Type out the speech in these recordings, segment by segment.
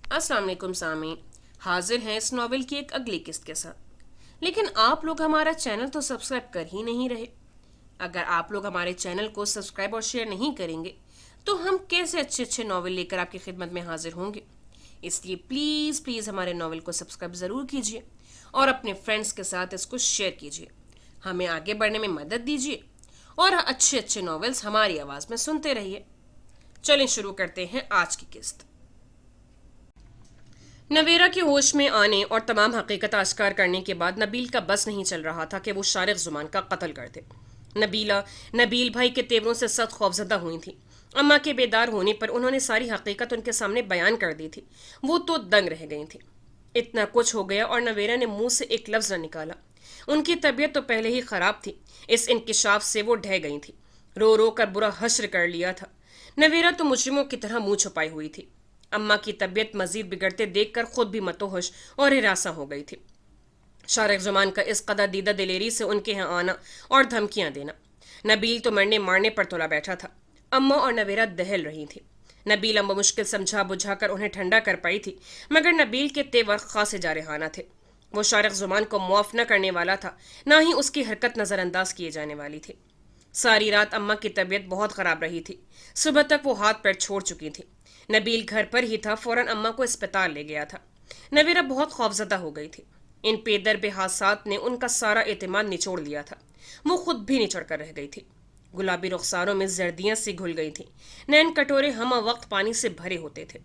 السلام علیکم سامعین، حاضر ہیں اس ناول کی ایک اگلی قسط کے ساتھ۔ لیکن آپ لوگ ہمارا چینل تو سبسکرائب کر ہی نہیں رہے۔ اگر آپ لوگ ہمارے چینل کو سبسکرائب اور شیئر نہیں کریں گے تو ہم کیسے اچھے اچھے ناول لے کر آپ کی خدمت میں حاضر ہوں گے؟ اس لیے پلیز پلیز ہمارے ناول کو سبسکرائب ضرور کیجیے اور اپنے فرینڈس کے ساتھ اس کو شیئر کیجیے۔ ہمیں آگے بڑھنے میں مدد دیجیے اور اچھے اچھے ناولز ہماری آواز میں سنتے رہیے۔ چلیں شروع کرتے ہیں آج کی قسط۔ نویرہ کے ہوش میں آنے اور تمام حقیقت آشکار کرنے کے بعد نبیل کا بس نہیں چل رہا تھا کہ وہ شارق زمان کا قتل کر دے۔ نبیل بھائی کے تیوروں سے سخت خوفزدہ ہوئی تھی۔ اماں کے بیدار ہونے پر انہوں نے ساری حقیقت ان کے سامنے بیان کر دی تھی۔ وہ تو دنگ رہ گئی تھی۔ اتنا کچھ ہو گیا اور نویرہ نے منہ سے ایک لفظ نہ نکالا۔ ان کی طبیعت تو پہلے ہی خراب تھی، اس انکشاف سے وہ ڈھہ گئی تھی۔ رو رو کر برا حشر کر لیا تھا۔ نویرہ تو مجرموں کی طرح منہ چھپائے ہوئی تھی۔ اماں کی طبیعت مزید بگڑتے دیکھ کر خود بھی متوحش اور ہراساں ہو گئی تھی۔ شارق زمان کا اس قدر دیدہ دلیری سے ان کے ہاں آنا اور دھمکیاں دینا۔ نبیل تو مرنے مارنے پر تلا بیٹھا تھا۔ اماں اور نویرہ دہل رہی تھی۔ نبیل اماں مشکل سمجھا بجھا کر انہیں ٹھنڈا کر پائی تھی، مگر نبیل کے تیور خاصے جارحانہ تھے۔ وہ شارق زمان کو معاف نہ کرنے والا تھا، نہ ہی اس کی حرکت نظر انداز کیے جانے والی تھی۔ ساری رات اماں کی طبیعت بہت خراب رہی تھی۔ صبح تک وہ ہاتھ پیر چھوڑ چکی تھی۔ نبیل گھر پر ہی تھا، فوراً اماں کو اسپتال لے گیا تھا۔ نویرہ بہت خوفزدہ ہو گئی تھی۔ ان پیدر بے حادثات نے ان کا سارا اعتماد نچوڑ لیا تھا۔ وہ خود بھی نچڑ کر رہ گئی تھی۔ گلابی رخساروں میں زردیاں سی گھل گئی تھیں۔ نین کٹورے ہمہ وقت پانی سے بھرے ہوتے تھے۔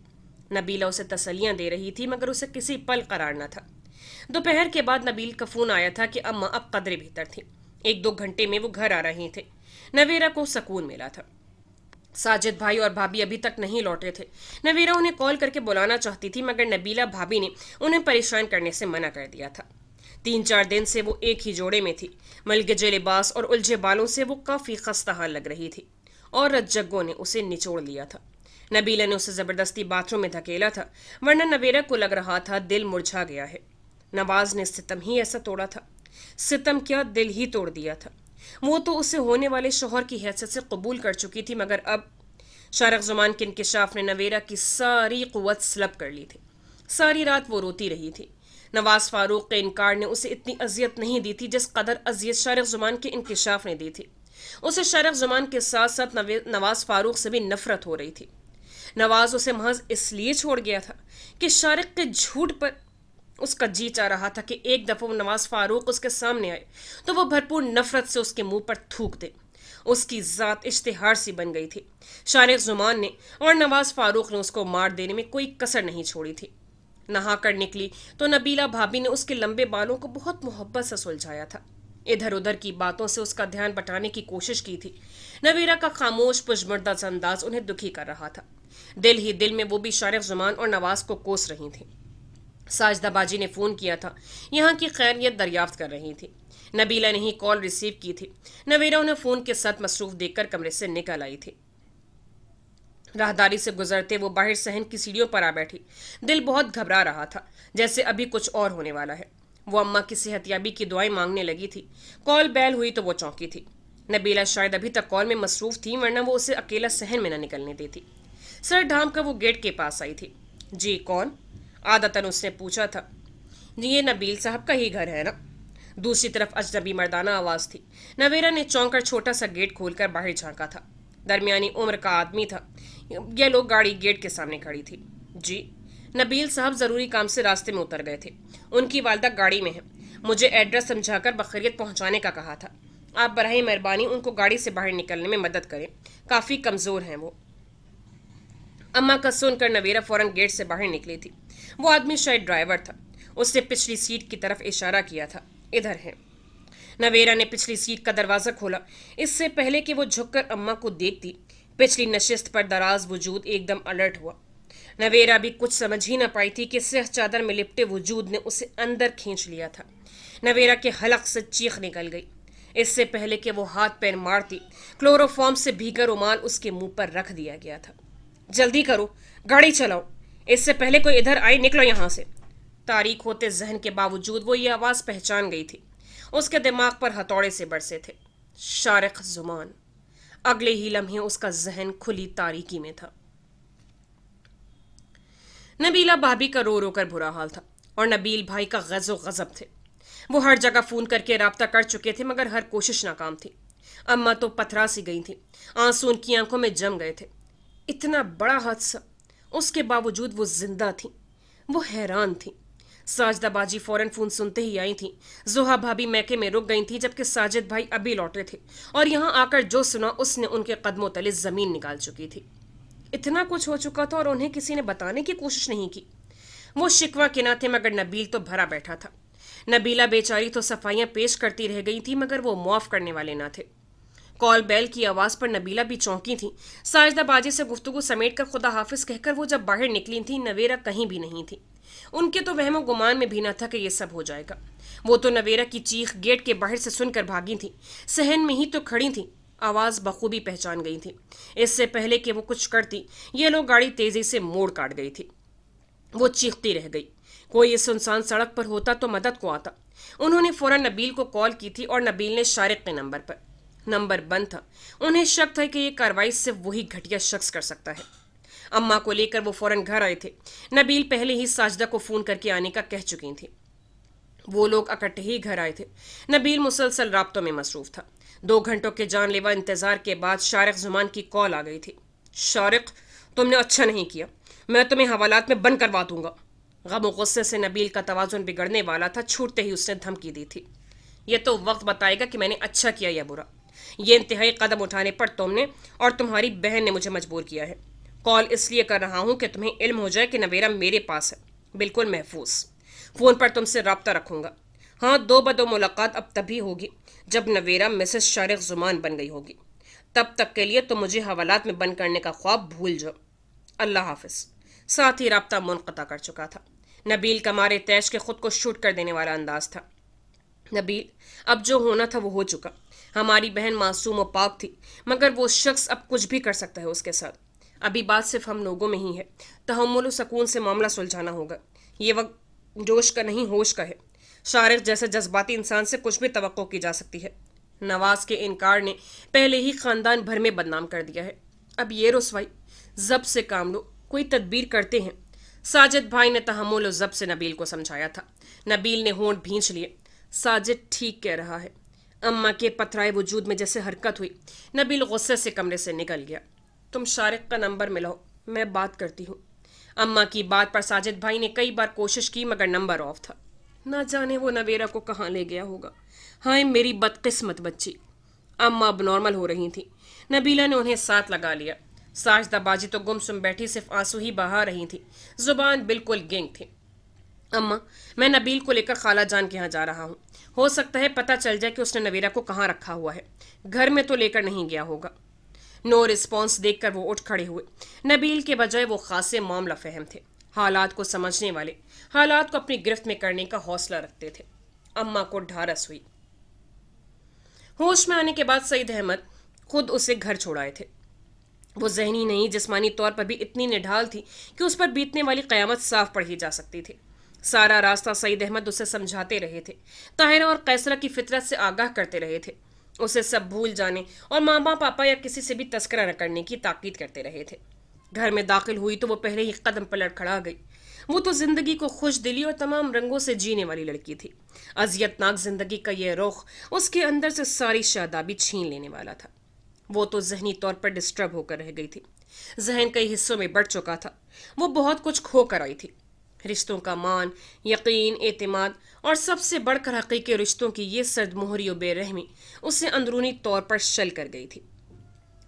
نبیلہ اسے تسلیاں دے رہی تھی، مگر اسے کسی پل قرار نہ تھا۔ دوپہر کے بعد نبیل کا فون آیا تھا کہ اماں اب قدرے بہتر تھی۔ 1-2 گھنٹے میں وہ گھر آ رہے تھے۔ نویرہ کو سکون ملا تھا۔ ساجد بھائی اور بھابھی ابھی تک نہیں لوٹے تھے۔ نویرہ انہیں کال کر کے بلانا چاہتی تھی، مگر نبیلہ بھابھی نے انہیں پریشان کرنے سے منع کر دیا تھا۔ 3-4 دن سے وہ ایک ہی جوڑے میں تھی۔ ملگجے لباس اور الجھے بالوں سے وہ کافی خستہ حال لگ رہی تھی۔ اور رجگوں نے اسے نچوڑ لیا تھا۔ نبیلہ نے اسے زبردستی باتھ روم میں دھکیلا تھا، ورنہ نویرہ کو لگ رہا تھا دل مرجھا گیا ہے۔ نواز نے ستم ہی ایسا توڑا تھا۔ ستم کیا، دل ہی توڑ دیا تھا۔ وہ تو اسے ہونے والے شوہر کی حیثیت سے قبول کر چکی تھی، مگر اب شارق زمان کے انکشاف نے نویرہ کی ساری قوت سلب کر لی تھی۔ ساری رات وہ روتی رہی تھی۔ نواز فاروق کے انکار نے اسے اتنی اذیت نہیں دی تھی جس قدر اذیت شارق زمان کے انکشاف نے دی تھی۔ اسے شارق زمان کے ساتھ ساتھ نواز فاروق سے بھی نفرت ہو رہی تھی۔ نواز اسے محض اس لیے چھوڑ گیا تھا کہ شارق کے جھوٹ پر اس کا جی چاہ رہا تھا کہ ایک دفعہ وہ نواز فاروق اس کے سامنے آئے تو وہ بھرپور نفرت سے اس کے منہ پر تھوک دے۔ اس کی ذات اشتہار سی بن گئی تھی۔ شارق زمان نے اور نواز فاروق نے اس کو مار دینے میں کوئی کسر نہیں چھوڑی تھی۔ نہا کر نکلی تو نبیلہ بھابھی نے اس کے لمبے بالوں کو بہت محبت سے سلجھایا تھا۔ ادھر ادھر کی باتوں سے اس کا دھیان بٹانے کی کوشش کی تھی۔ نویرہ کا خاموش پشمردہ انداز انہیں دکھی کر رہا تھا۔ دل ہی دل میں وہ بھی شارق زمان اور نواز کو کوس رہی تھیں۔ ساجدہ باجی نے فون کیا تھا، یہاں کی خیریت دریافت کر رہی تھی۔ نبیلہ نے ہی کال ریسیو کی تھی۔ نویرہ انہیں فون کے ساتھ مصروف دیکھ کر کمرے سے نکل آئی تھی۔ راہداری سے گزرتے وہ باہر صحن کی سیڑھیوں پر آ بیٹھی۔ دل بہت گھبرا رہا تھا، جیسے ابھی کچھ اور ہونے والا ہے۔ وہ اماں کی صحت یابی کی دعائیں مانگنے لگی تھی۔ کال بیل ہوئی تو وہ چونکی تھی۔ نبیلہ شاید ابھی تک کال میں مصروف تھی، ورنہ وہ اسے اکیلا صحن میں نہ نکلنے دیتی۔ سر ڈھانپ کر وہ گیٹ کے پاس آئی تھی۔ جی کون؟ عادتاً اس نے پوچھا تھا۔ جی یہ نبیل صاحب کا ہی گھر ہے نا؟ دوسری طرف اجنبی مردانہ آواز تھی۔ نویرہ نے چونک کر چھوٹا سا گیٹ کھول کر باہر جھانکا تھا۔ درمیانی عمر کا آدمی تھا۔ یہ لوگ گاڑی گیٹ کے سامنے کھڑی تھی۔ جی نبیل صاحب ضروری کام سے راستے میں اتر گئے تھے۔ ان کی والدہ گاڑی میں ہیں، مجھے ایڈریس سمجھا کر بخیریت پہنچانے کا کہا تھا۔ آپ براہ مہربانی ان کو گاڑی سے باہر نکلنے میں مدد کریں، کافی کمزور ہیں وہ۔ اماں کا سن کر نویرہ فوراً گیٹ سے باہر نکلی تھی۔ وہ آدمی شاید ڈرائیور تھا۔ اس نے پچھلی سیٹ کی طرف اشارہ کیا تھا، ادھر ہے۔ نویرہ نے پچھلی سیٹ کا دروازہ کھولا۔ اس سے پہلے کہ وہ جھک کر اماں کو دیکھتی، پچھلی نشست پر دراز وجود ایک دم الرٹ ہوا۔ نویرہ بھی کچھ سمجھ ہی نہ پائی تھی کہ سیاہ چادر میں لپٹے وجود نے اسے اندر کھینچ لیا تھا۔ نویرہ کے حلق سے چیخ نکل گئی۔ اس سے پہلے کہ وہ ہاتھ پیر مارتی، کلوروفارم سے بھیگا رومال اس کے منہ پر رکھ دیا گیا تھا۔ جلدی کرو، گاڑی چلاؤ، اس سے پہلے کوئی ادھر آئے، نکلو یہاں سے۔ تاریک ہوتے ذہن کے باوجود وہ یہ آواز پہچان گئی تھی۔ اس کے دماغ پر ہتھوڑے سے برسے تھے۔ شارق زمان۔ اگلے ہی لمحے اس کا ذہن کھلی تاریکی میں تھا۔ نبیلہ بھابھی کا رو رو کر برا حال تھا اور نبیل بھائی کا غض و غضب تھے۔ وہ ہر جگہ فون کر کے رابطہ کر چکے تھے مگر ہر کوشش ناکام تھی۔ اماں تو پتھرا سی گئی تھیں، آنسو ان کی آنکھوں میں جم گئے تھے۔ اتنا بڑا حادثہ، اس کے باوجود وہ زندہ تھیں۔ وہ حیران تھیں۔ ساجدہ باجی فوراً فون سنتے ہی آئی تھیں۔ زوہا بھابھی میکے میں رک گئی تھیں جبکہ ساجد بھائی ابھی لوٹے تھے، اور یہاں آ کر جو سنا اس نے ان کے قدموں تلے زمین نکال چکی تھی۔ اتنا کچھ ہو چکا تھا اور انہیں کسی نے بتانے کی کوشش نہیں کی۔ وہ شکوہ کے نہ تھے مگر نبیل تو بھرا بیٹھا تھا۔ نبیلہ بیچاری تو صفائیاں پیش کرتی رہ گئی تھی مگر وہ معاف کرنے والے نہ تھے۔ کال بیل کی آواز پر نبیلہ بھی چونکی تھی۔ ساجدہ باجی سے گفتگو سمیٹ کر خدا حافظ کہہ کر وہ جب باہر نکلی تھی نویرہ کہیں بھی نہیں تھی۔ ان کے تو وہم و گمان میں بھی نہ تھا کہ یہ سب ہو جائے گا۔ وہ تو نویرہ کی چیخ گیٹ کے باہر سے سن کر بھاگی تھی، صحن میں ہی تو کھڑی تھی، آواز بخوبی پہچان گئی تھی۔ اس سے پہلے کہ وہ کچھ کرتی یہ لوگ گاڑی تیزی سے موڑ کاٹ گئی تھی۔ وہ چیختی رہ گئی۔ کوئی اس سنسان سڑک پر ہوتا تو مدد کو آتا۔ انہوں نے فوراً نبیل کو کال کی تھی اور نبیل نے شارق کے نمبر پر۔ نمبر بند تھا۔ انہیں شک تھا کہ یہ کارروائی صرف وہی گھٹیا شخص کر سکتا ہے۔ اماں کو لے کر وہ فوراً گھر آئے تھے۔ نبیل پہلے ہی ساجدہ کو فون کر کے آنے کا کہہ چکی تھی۔ وہ لوگ اکٹھے ہی گھر آئے تھے۔ نبیل مسلسل رابطوں میں مصروف تھا۔ 2 گھنٹوں کے جان لیوا انتظار کے بعد شارق زمان کی کال آ گئی تھی۔ شارق، تم نے اچھا نہیں کیا، میں تمہیں حوالات میں بند کروا دوں گا۔ غم و غصے سے نبیل کا توازن بگڑنے والا تھا، چھوٹتے ہی اس نے دھمکی دی تھی۔ یہ تو وقت بتائے گا کہ میں نے اچھا کیا یا برا۔ یہ انتہائی قدم اٹھانے پر تم نے اور تمہاری بہن نے مجھے مجبور کیا ہے۔ کال اس لیے کر رہا ہوں کہ تمہیں علم ہو جائے کہ نویرہ میرے پاس ہے، بالکل محفوظ۔ فون پر تم سے رابطہ رکھوں گا۔ ہاں، 2 بدو ملاقات اب تبھی ہوگی جب نویرہ مسز شارق زمان بن گئی ہوگی۔ تب تک کے لیے تو مجھے حوالات میں بند کرنے کا خواب بھول جاؤ۔ اللہ حافظ۔ ساتھ ہی رابطہ منقطع کر چکا تھا۔ نبیل کا مارے تیش کے خود کو شوٹ کر دینے والا انداز تھا۔ نبیل، اب جو ہونا تھا وہ ہو چکا۔ ہماری بہن معصوم و پاک تھی مگر وہ شخص اب کچھ بھی کر سکتا ہے اس کے ساتھ۔ ابھی بات صرف ہم لوگوں میں ہی ہے۔ تحمل و سکون سے معاملہ سلجھانا ہوگا۔ یہ وقت جوش کا نہیں ہوش کا ہے۔ شارق جیسے جذباتی انسان سے کچھ بھی توقع کی جا سکتی ہے۔ نواز کے انکار نے پہلے ہی خاندان بھر میں بدنام کر دیا ہے۔ اب یہ رسوائی، ضبط سے کام لو، کوئی تدبیر کرتے ہیں۔ ساجد بھائی نے تحمل و ضبط سے نبیل کو سمجھایا تھا۔ نبیل نے ہونٹ بھینچ لیے۔ ساجد ٹھیک کہہ رہا ہے۔ اماں کے پتھرائے وجود میں جیسے حرکت ہوئی۔ نبیل غصے سے کمرے سے نکل گیا۔ تم شارق کا نمبر ملاؤ، میں بات کرتی ہوں۔ اماں کی بات پر ساجد بھائی نے کئی بار کوشش کی مگر نمبر آف تھا۔ نہ جانے وہ نویرہ کو کہاں لے گیا ہوگا۔ ہائے میری بدقسمت بچی۔ اماں اب نارمل ہو رہی تھیں۔ نبیلہ نے انہیں ساتھ لگا لیا۔ ساجدہ باجی تو گم سم بیٹھی صرف آنسو ہی بہا رہی تھی، زبان بالکل گنگ تھی۔ اماں، میں نبیل کو لے کر خالہ جان کے یہاں جا رہا ہوں۔ ہو سکتا ہے پتہ چل جائے کہ اس نے نویرہ کو کہاں رکھا ہوا ہے۔ گھر میں تو لے کر نہیں گیا ہوگا۔ نو رسپانس دیکھ کر وہ اٹھ کھڑے ہوئے۔ نبیل کے بجائے وہ خاصے معاملہ فہم تھے، حالات کو سمجھنے والے، حالات کو اپنی گرفت میں کرنے کا حوصلہ رکھتے تھے۔ اماں کو ڈھارس ہوئی۔ ہوش میں آنے کے بعد سعید احمد خود اسے گھر چھوڑائے تھے۔ وہ ذہنی نہیں جسمانی طور پر بھی اتنی نڈھال تھی کہ اس پر بیتنے والی قیامت صاف پڑھی جا سکتی تھی۔ سارا راستہ سعید احمد اسے سمجھاتے رہے تھے، طاہرہ اور قیصرہ کی فطرت سے آگاہ کرتے رہے تھے، اسے سب بھول جانے اور ماما پاپا یا کسی سے بھی تذکرہ نہ کرنے کی تاکید کرتے رہے تھے۔ گھر میں داخل ہوئی تو وہ پہلے ہی قدم پر لڑکھڑا گئی۔ وہ تو زندگی کو خوش دلی اور تمام رنگوں سے جینے والی لڑکی تھی۔ اذیت ناک زندگی کا یہ رخ اس کے اندر سے ساری شادابی چھین لینے والا تھا۔ وہ تو ذہنی طور پر ڈسٹرب ہو کر رہ گئی تھی۔ ذہن کئی حصوں میں بٹ چکا تھا۔ وہ بہت کچھ کھو کر آئی تھی، رشتوں کا مان، یقین، اعتماد اور سب سے بڑھ کر حقیقی رشتوں کی یہ سرد مہری و بے رحمی اسے اندرونی طور پر شل کر گئی تھی۔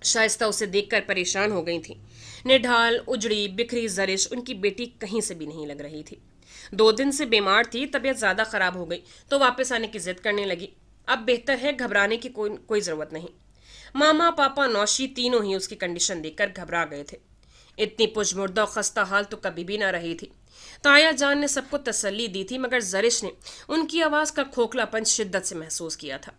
شائستہ اسے دیکھ کر پریشان ہو گئی تھی۔ نڈھال، اجڑی، بکھری زرش ان کی بیٹی کہیں سے بھی نہیں لگ رہی تھی۔ 2 دن سے بیمار تھی، طبیعت زیادہ خراب ہو گئی تو واپس آنے کی ضد کرنے لگی۔ اب بہتر ہے، گھبرانے کی کوئی ضرورت نہیں۔ ماما پاپا نوشی تینوں ہی اس کی کنڈیشن دیکھ کر گھبرا گئے تھے۔ اتنی پجمردہ و خستہ حال تو کبھی بھی نہ رہی تھی۔ تایا جان نے سب کو تسلی دی تھی مگر زرش نے ان کی آواز کا کھوکھلا پن شدت سے محسوس کیا تھا۔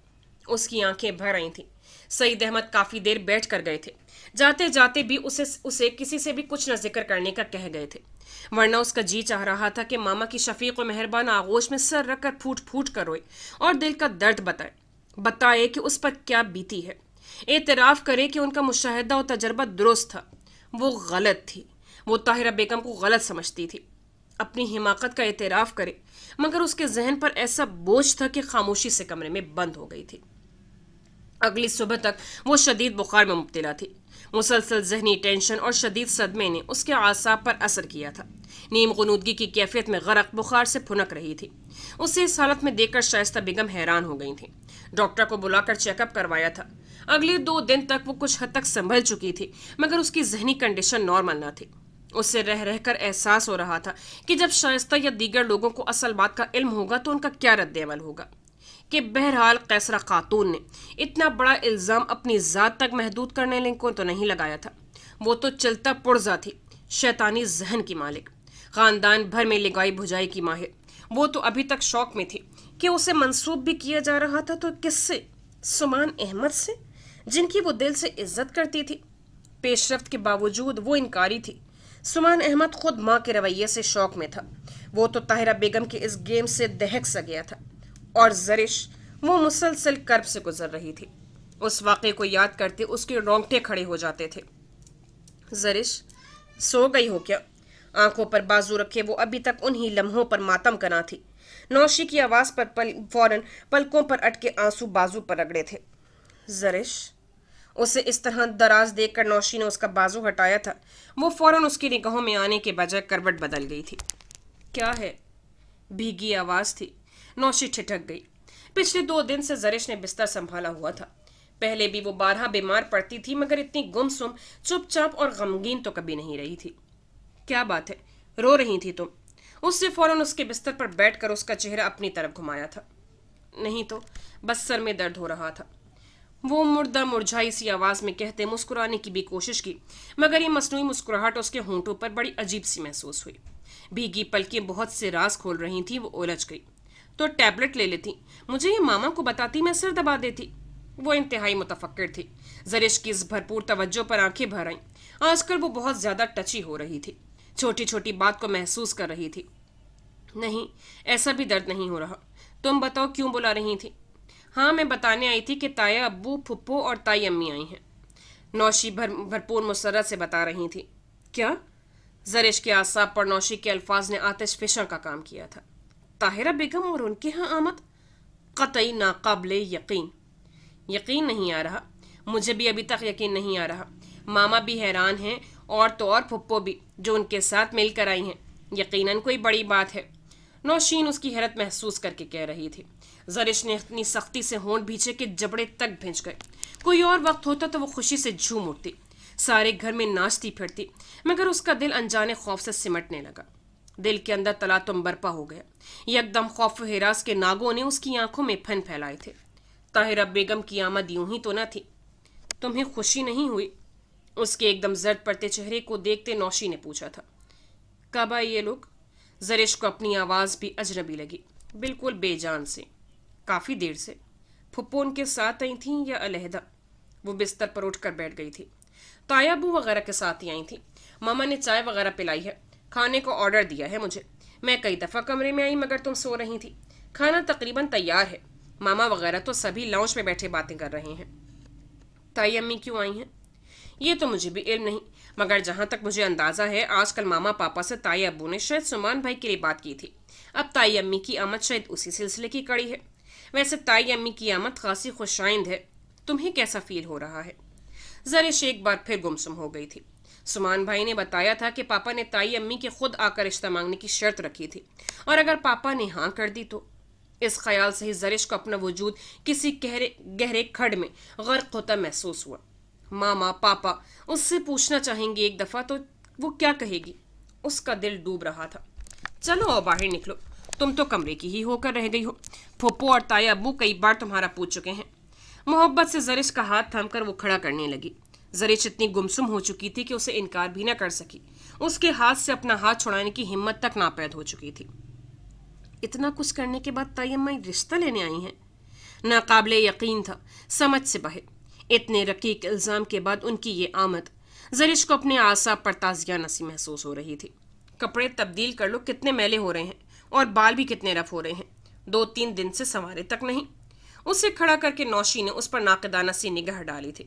اس کی آنکھیں بھر رہی تھیں۔ سعید احمد کافی دیر بیٹھ کر گئے تھے، جاتے جاتے بھی اسے کسی سے بھی کچھ نہ ذکر کرنے کا کہہ گئے تھے، ورنہ اس کا جی چاہ رہا تھا کہ ماما کی شفیق و مہربان آغوش میں سر رکھ کر پھوٹ پھوٹ کر روئے اور دل کا درد بتائے کہ اس پر کیا بیتی ہے، اعتراف کرے کہ ان کا مشاہدہ و تجربہ درست تھا، وہ غلط تھی، وہ طاہرہ بیگم کو غلط سمجھتی تھی، اپنی حماقت کا اعتراف کرے، مگر اس کے ذہن پر ایسا بوجھ تھا کہ خاموشی سے کمرے میں بند ہو گئی تھی۔ اگلی صبح تک وہ شدید بخار میں مبتلا تھی۔ مسلسل ذہنی ٹینشن اور شدید صدمے نے اس کے اعصاب پر اثر کیا تھا۔ نیم غنودگی کی کیفیت میں غرق بخار سے پھنک رہی تھی۔ اسے اس حالت میں دیکھ کر شائستہ بیگم حیران ہو گئی تھی۔ ڈاکٹر کو بلا کر چیک اپ کروایا تھا۔ اگلے 2 دن تک وہ کچھ حد تک سنبھل چکی تھی، مگر اس کی ذہنی کنڈیشن نارمل نہ تھی۔ اسے رہ رہ کر احساس ہو رہا تھا کہ جب شائستہ یا دیگر لوگوں کو اصل بات کا علم ہوگا تو ان کا کیا رد عمل ہوگا، کہ بہرحال قیصرہ خاتون نے اتنا بڑا الزام اپنی ذات تک محدود کرنے کو تو نہیں لگایا تھا۔ وہ تو چلتا پرزا تھی، شیطانی ذہن کی مالک، خاندان بھر میں لگائی بھجائی کی ماہر۔ وہ تو ابھی تک شوق میں تھی کہ اسے منسوب بھی کیا جا رہا تھا تو کس سے؟ سمان احمد سے، جن کی وہ دل سے عزت کرتی تھی۔ پیش رفت کے باوجود وہ انکاری تھی۔ سمان احمد خود ماں کے رویے سے شوق میں تھا۔ وہ تو طاہرہ بیگم کے اس گیم سے دہک سا گیا تھا، اور زرش وہ مسلسل کرب سے گزر رہی تھی۔ اس واقعے کو یاد کرتے اس کے رونگٹے کھڑے ہو جاتے تھے۔ زرش، سو گئی ہو کیا؟ آنکھوں پر بازو رکھے وہ ابھی تک انہی لمحوں پر ماتم کنا تھی۔ نوشی کی آواز پر فوراً پلکوں پر اٹکے آنسو بازو پر رگڑے تھے۔ زرش، اسے اس طرح دراز دیکھ کر نوشی نے اس کا بازو ہٹایا تھا۔ وہ فوراً اس کی نگاہوں میں آنے کے بجائے کروٹ بدل گئی تھی۔ کیا ہے؟ بھیگی آواز تھی۔ نوشی ٹھٹک گئی۔ پچھلے 2 دن سے زرش نے بستر سنبھالا ہوا تھا۔ پہلے بھی وہ بارہا بیمار پڑتی تھی، مگر اتنی گمسم، چپ چاپ اور غمگین تو کبھی نہیں رہی تھی۔ کیا بات ہے؟ رو رہی تھی تم؟ اس نے فوراً اس کے بستر پر بیٹھ کر اس کا چہرہ اپنی طرف گھمایا تھا۔ نہیں تو، بس سر میں درد ہو رہا تھا، وہ مردہ مرجھائی سی آواز میں کہتے مسکرانے کی بھی کوشش کی، مگر یہ مصنوعی مسکراہٹ اس کے ہونٹوں پر بڑی عجیب سی محسوس ہوئی۔ بھیگی پلکیں بہت سے راز کھول رہی تھیں۔ وہ الجھ گئی۔ تو ٹیبلٹ لے لیتی، مجھے یہ ماما کو بتاتی، میں سر دبا دیتی۔ وہ انتہائی متفکر تھی۔ زرش کی اس بھرپور توجہ پر آنکھیں بھر آئیں۔ آج کل وہ بہت زیادہ ٹچی ہو رہی تھی، چھوٹی چھوٹی بات کو محسوس کر رہی تھی۔ نہیں، ایسا بھی درد نہیں ہو رہا۔ تم بتاؤ کیوں بلا رہی تھی؟ ہاں، میں بتانے آئی تھی کہ تایا ابو، پھپھو اور تائی امی آئی ہیں، نوشی بھرپور مسرت سے بتا رہی تھی۔ کیا؟ زرش کے اعصاب پر نوشی کے الفاظ نے آتش فشاں کا کام کیا تھا۔ طاہرہ بیگم اور ان کے ہاں آمد؟ قطعی ناقابل یقین۔ یقین نہیں آ رہا؟ مجھے بھی ابھی تک یقین نہیں آ رہا۔ ماما بھی حیران ہیں، اور تو اور پھپھو بھی، جو ان کے ساتھ مل کر آئی ہیں۔ یقیناً کوئی بڑی بات ہے، نوشین اس کی حیرت محسوس کر کے کہہ رہی تھی۔ زرش نے اتنی سختی سے ہونٹ بھینچے کہ جبڑے تک بھینچ گئے۔ کوئی اور وقت ہوتا تو وہ خوشی سے جھوم اٹھتی، سارے گھر میں ناچتی پھرتی، مگر اس کا دل انجانے خوف سے سمٹنے لگا۔ دل کے اندر تلاطم برپا ہو گیا۔ یکدم خوف و ہراس کے ناگوں نے اس کی آنکھوں میں پھن پھیلائے تھے۔ طاہرہ بیگم کی آمد یوں ہی تو نہ تھی۔ تمہیں خوشی نہیں ہوئی؟ اس کے ایک دم زرد پڑتے چہرے کو دیکھتے نوشی نے پوچھا تھا۔ کب آئے یہ لوگ؟ زرش کو اپنی آواز بھی اجنبی لگی، بالکل بے جان سے۔ کافی دیر سے۔ پھپھو ان کے ساتھ آئی تھیں یا علیحدہ؟ وہ بستر پر اٹھ کر بیٹھ گئی تھی۔ تایا ابو وغیرہ کے ساتھ ہی آئی تھیں۔ ماما نے چائے وغیرہ پلائی ہے، کھانے کو آرڈر دیا ہے مجھے۔ میں کئی دفعہ کمرے میں آئی مگر تم سو رہی تھی۔ کھانا تقریباً تیار ہے، ماما وغیرہ تو سبھی لاؤنج میں بیٹھے باتیں کر رہے ہیں۔ تائی امی کیوں آئی ہیں؟ یہ تو مجھے بھی علم نہیں، مگر جہاں تک مجھے اندازہ ہے آج کل ماما پاپا سے تائی ابو نے شاید سمان بھائی کے لیے بات کی تھی۔ اب تائی امی کی آمد شاید اسی سلسلے کی کڑی ہے۔ ویسے تائی امی کی آمد خاصی خوش آئند ہے۔ تمہیں کیسا فیل ہو رہا ہے؟ زرش ایک بار پھر گمسم ہو گئی تھی۔ سمان بھائی نے بتایا تھا کہ پاپا نے تائی امی کے خود آ کر رشتہ مانگنے کی شرط رکھی تھی، اور اگر پاپا نے ہاں کر دی تو… اس خیال سے ہی زرش کو اپنا وجود کسی گہرے کھڈ میں غرق ہوتا محسوس ہوا۔ ماما پاپا اس سے پوچھنا چاہیں گے ایک دفعہ تو وہ کیا کہے گی؟ اس کا دل ڈوب رہا تھا۔ چلو اور باہر نکلو، تم تو کمرے کی ہی ہو کر رہ گئی ہو۔ پھپھو اور تایا ابو کئی بار تمہارا پوچھ چکے ہیں۔ محبت سے زرش کا ہاتھ تھام کر وہ کھڑا کرنے لگی۔ زرش اتنی گمسم ہو چکی تھی کہ اسے انکار بھی نہ کر سکی۔ اس کے ہاتھ سے اپنا ہاتھ چھڑانے کی ہمت تک ناپید ہو چکی تھی۔ اتنا کچھ کرنے کے بعد تائی اماں رشتہ لینے آئی ہیں؟ ناقابل یقین تھا، سمجھ سے باہر۔ اتنے رقیق الزام کے بعد ان کی یہ آمد۔ زرش کو اپنے اعصاب پر تازیانہ سی محسوس ہو رہی تھی۔ کپڑے تبدیل کر لو، کتنے میلے ہو رہے ہیں، اور بال بھی کتنے رف ہو رہے ہیں، 2-3 دن سے سنوارے تک نہیں۔ اسے کھڑا کر کے نوشی نے اس پر ناقدانہ سی نگاہ ڈالی تھی۔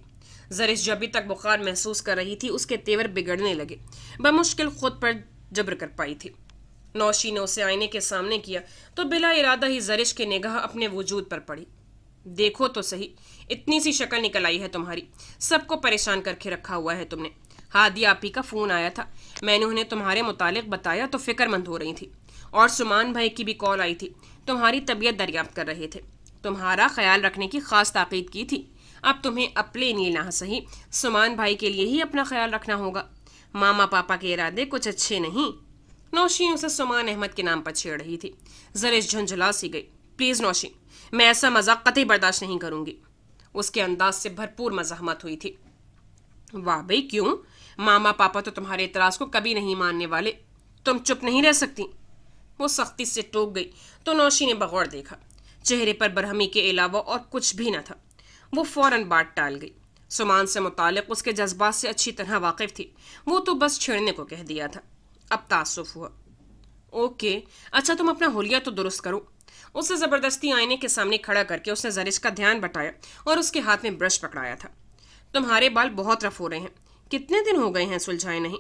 زرش جو ابھی تک بخار محسوس کر رہی تھی اس کے تیور بگڑنے لگے، بمشکل خود پر جبر کر پائی تھی۔ نوشی نے اسے آئینے کے سامنے کیا تو بلا ارادہ ہی زرش کی نگاہ اپنے وجود پر پڑی۔ دیکھو تو صحیح، اتنی سی شکل نکل آئی ہے تمہاری، سب کو پریشان کر کے رکھا ہوا ہے تم نے۔ ہادی آپی کا فون آیا تھا، میں نے انہیں تمہارے متعلق بتایا تو فکر مند ہو رہی تھی، اور سمان بھائی کی بھی کال آئی تھی، تمہاری طبیعت دریافت کر رہے تھے، تمہارا خیال رکھنے کی خاص تاکید کی تھی۔ اب تمہیں اپنے لیے نہ صحیح سمان بھائی کے لیے ہی اپنا خیال رکھنا ہوگا، ماما پاپا کے ارادے کچھ اچھے نہیں۔ نوشی اسے سمان احمد کے نام پر چھیڑ رہی تھی۔ زرش جھنجھلا سی گئی۔ پلیز نوشی، میں ایسا مذاق قطعی برداشت نہیں کروں گی۔ اس کے انداز سے بھرپور مزاحمت ہوئی تھی۔ واہ بھئی، کیوں؟ ماما پاپا تو تمہارے اعتراض کو کبھی نہیں ماننے والے، تم چپ نہیں رہ سکتی۔ وہ سختی سے ٹوک گئی تو نوشی نے بغور دیکھا، چہرے پر برہمی کے علاوہ اور کچھ بھی نہ تھا۔ وہ فوراً بات ٹال گئی۔ سمان سے متعلق اس کے جذبات سے اچھی طرح واقف تھی، وہ تو بس چھیڑنے کو کہہ دیا تھا۔ اب تعصف ہوا۔ اوکے، اچھا تم اپنا حلیہ تو درست کرو۔ اسے زبردستی آئینے کے سامنے کھڑا کر کے اس نے زرش کا دھیان بٹایا اور اس کے ہاتھ میں برش پکڑایا تھا۔ تمہارے بال بہت رف ہو رہے ہیں، کتنے دن ہو گئے ہیں سلجھائے نہیں؟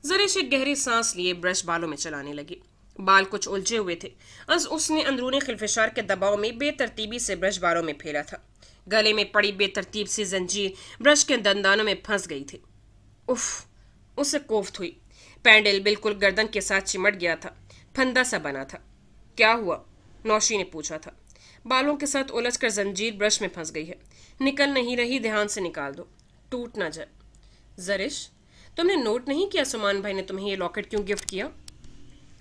زرش ایک گہری سانس لیے برش بالوں میں چلانے لگی۔ بال کچھ الجھے ہوئے تھے، اس نے اندرونی خلفشار کے دباؤ میں بے ترتیبی سے برش بالوں میں پھیلا تھا۔ گلے میں پڑی بے ترتیب سی زنجیر برش کے دندانوں میں پھنس گئی تھی۔ اف، اسے کوفت ہوئی۔ پینڈل بالکل گردن کے ساتھ چمٹ گیا تھا، پھندا سا بنا تھا۔ کیا ہوا؟ نوشی نے پوچھا تھا۔ بالوں کے ساتھ الجھ کر زنجیر برش میں پھنس گئی ہے، نکل نہیں رہی، دھیان سے نکال دو، ٹوٹ نہ جائے۔ زرش، تم نے نوٹ نہیں کیا سمان بھائی نے تمہیں یہ لاکٹ کیوں گفٹ کیا؟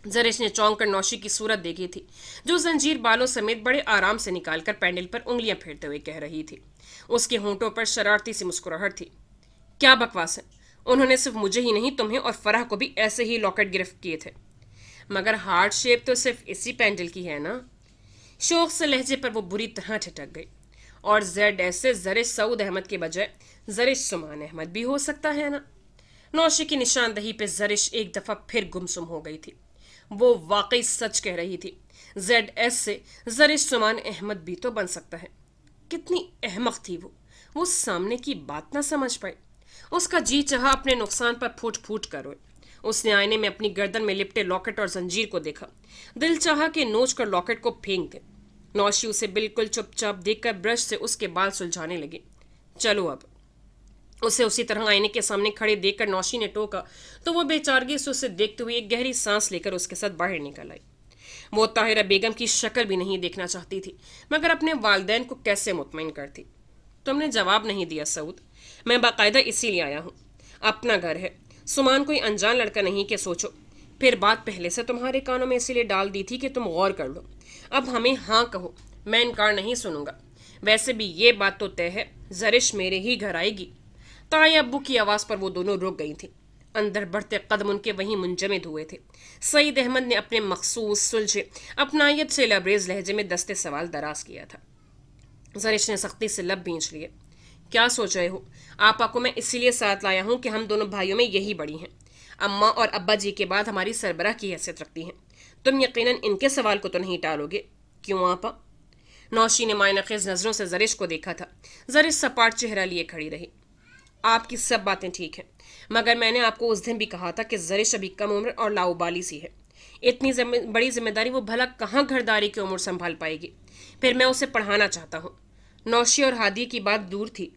زرش نے چونک کر نوشی کی صورت دیکھی تھی، جو زنجیر بالوں سمیت بڑے آرام سے نکال کر پینڈل پر انگلیاں پھیرتے ہوئے کہہ رہی تھی۔ اس کے ہونٹوں پر شرارتی سی مسکراہٹ تھی۔ کیا بکواس ہے، انہوں نے صرف مجھے ہی نہیں تمہیں اور فرح کو بھی ایسے ہی لاکٹ گرفت کیے تھے، مگر ہارٹ شیپ تو صرف اسی پینڈل کی ہے نا؟ شوق سے لہجے پر وہ بری طرح ٹھٹک گئی۔ اور زیڈ ایس سے زرش سعود احمد کے بجائے زرش سمان احمد بھی ہو سکتا ہے نا؟ نوشی کی نشاندہی پہ زرش ایک دفعہ پھر گمسم ہو گئی تھی۔ وہ واقعی سچ کہہ رہی تھی، زیڈ ایس سے زرش سمان احمد بھی تو بن سکتا ہے۔ کتنی احمق تھی وہ سامنے کی بات نہ سمجھ پائے۔ اس کا جی چاہا اپنے نقصان پر پھوٹ پھوٹ کر روئے۔ اس نے آئینے میں اپنی گردن میں لپٹے لاکٹ اور زنجیر کو دیکھا، دل چاہا کہ نوچ کر لاکٹ کو پھینک دے۔ نوشی اسے بالکل چپ چاپ دیکھ کر برش سے اس کے بال سلجھانے لگی۔ چلو اب۔ اسے اسی طرح آئینے کے سامنے کھڑے دیکھ کر نوشی نے ٹوکا تو وہ بے چارگی سے اسے دیکھتے ہوئے ایک گہری سانس لے کر اس کے ساتھ باہر نکل آئی۔ وہ طاہرہ بیگم کی شکل بھی نہیں دیکھنا چاہتی تھی، مگر اپنے والدین کو کیسے مطمئن کرتی؟ تم نے جواب نہیں دیا سعود، میں باقاعدہ اسی لیے آیا ہوں، اپنا گھر ہے، سمان کوئی انجان لڑکا نہیں کہ سوچو۔ پھر بات پہلے سے تمہارے کانوں میں اسی لیے ڈال دی تھی کہ تم غور کر لو۔ اب ہمیں ہاں کہو، میں انکار نہیں سنوں گا۔ ویسے بھی یہ بات تو طے ہے، زرش میرے ہی گھر آئے گی۔ تائی ابو کی آواز پر وہ دونوں رک گئی تھیں۔ اندر بڑھتے قدم ان کے وہیں منجمد ہوئے تھے۔ سعید احمد نے اپنے مخصوص سلجھے اپنائیت سے لبریز لہجے میں دستے سوال دراز کیا تھا۔ زرش نے سختی سے لب بھینچ لیے۔ کیا سوچ رہے ہو؟ آپا کو میں اسی لیے ساتھ لایا ہوں کہ ہم دونوں بھائیوں میں یہی بڑی ہیں، اماں اور ابا جی کے بعد ہماری سربراہ کی حیثیت رکھتی ہیں۔ تم یقیناً ان کے سوال کو تو نہیں ٹالو گے، کیوں آپا؟ نوشی نے مائنہ خیز نظروں سے زرش کو دیکھا تھا۔ زرش سپاٹ چہرہ لیے کھڑی رہی۔ آپ کی سب باتیں ٹھیک ہیں، مگر میں نے آپ کو اس دن بھی کہا تھا کہ زرش ابھی کم عمر اور لاؤبالی سی ہے، اتنی بڑی ذمہ داری وہ بھلا کہاں گھرداری کی عمر سنبھال پائے گی؟ پھر میں اسے پڑھانا چاہتا ہوں۔ نوشی اور ہادی کی بات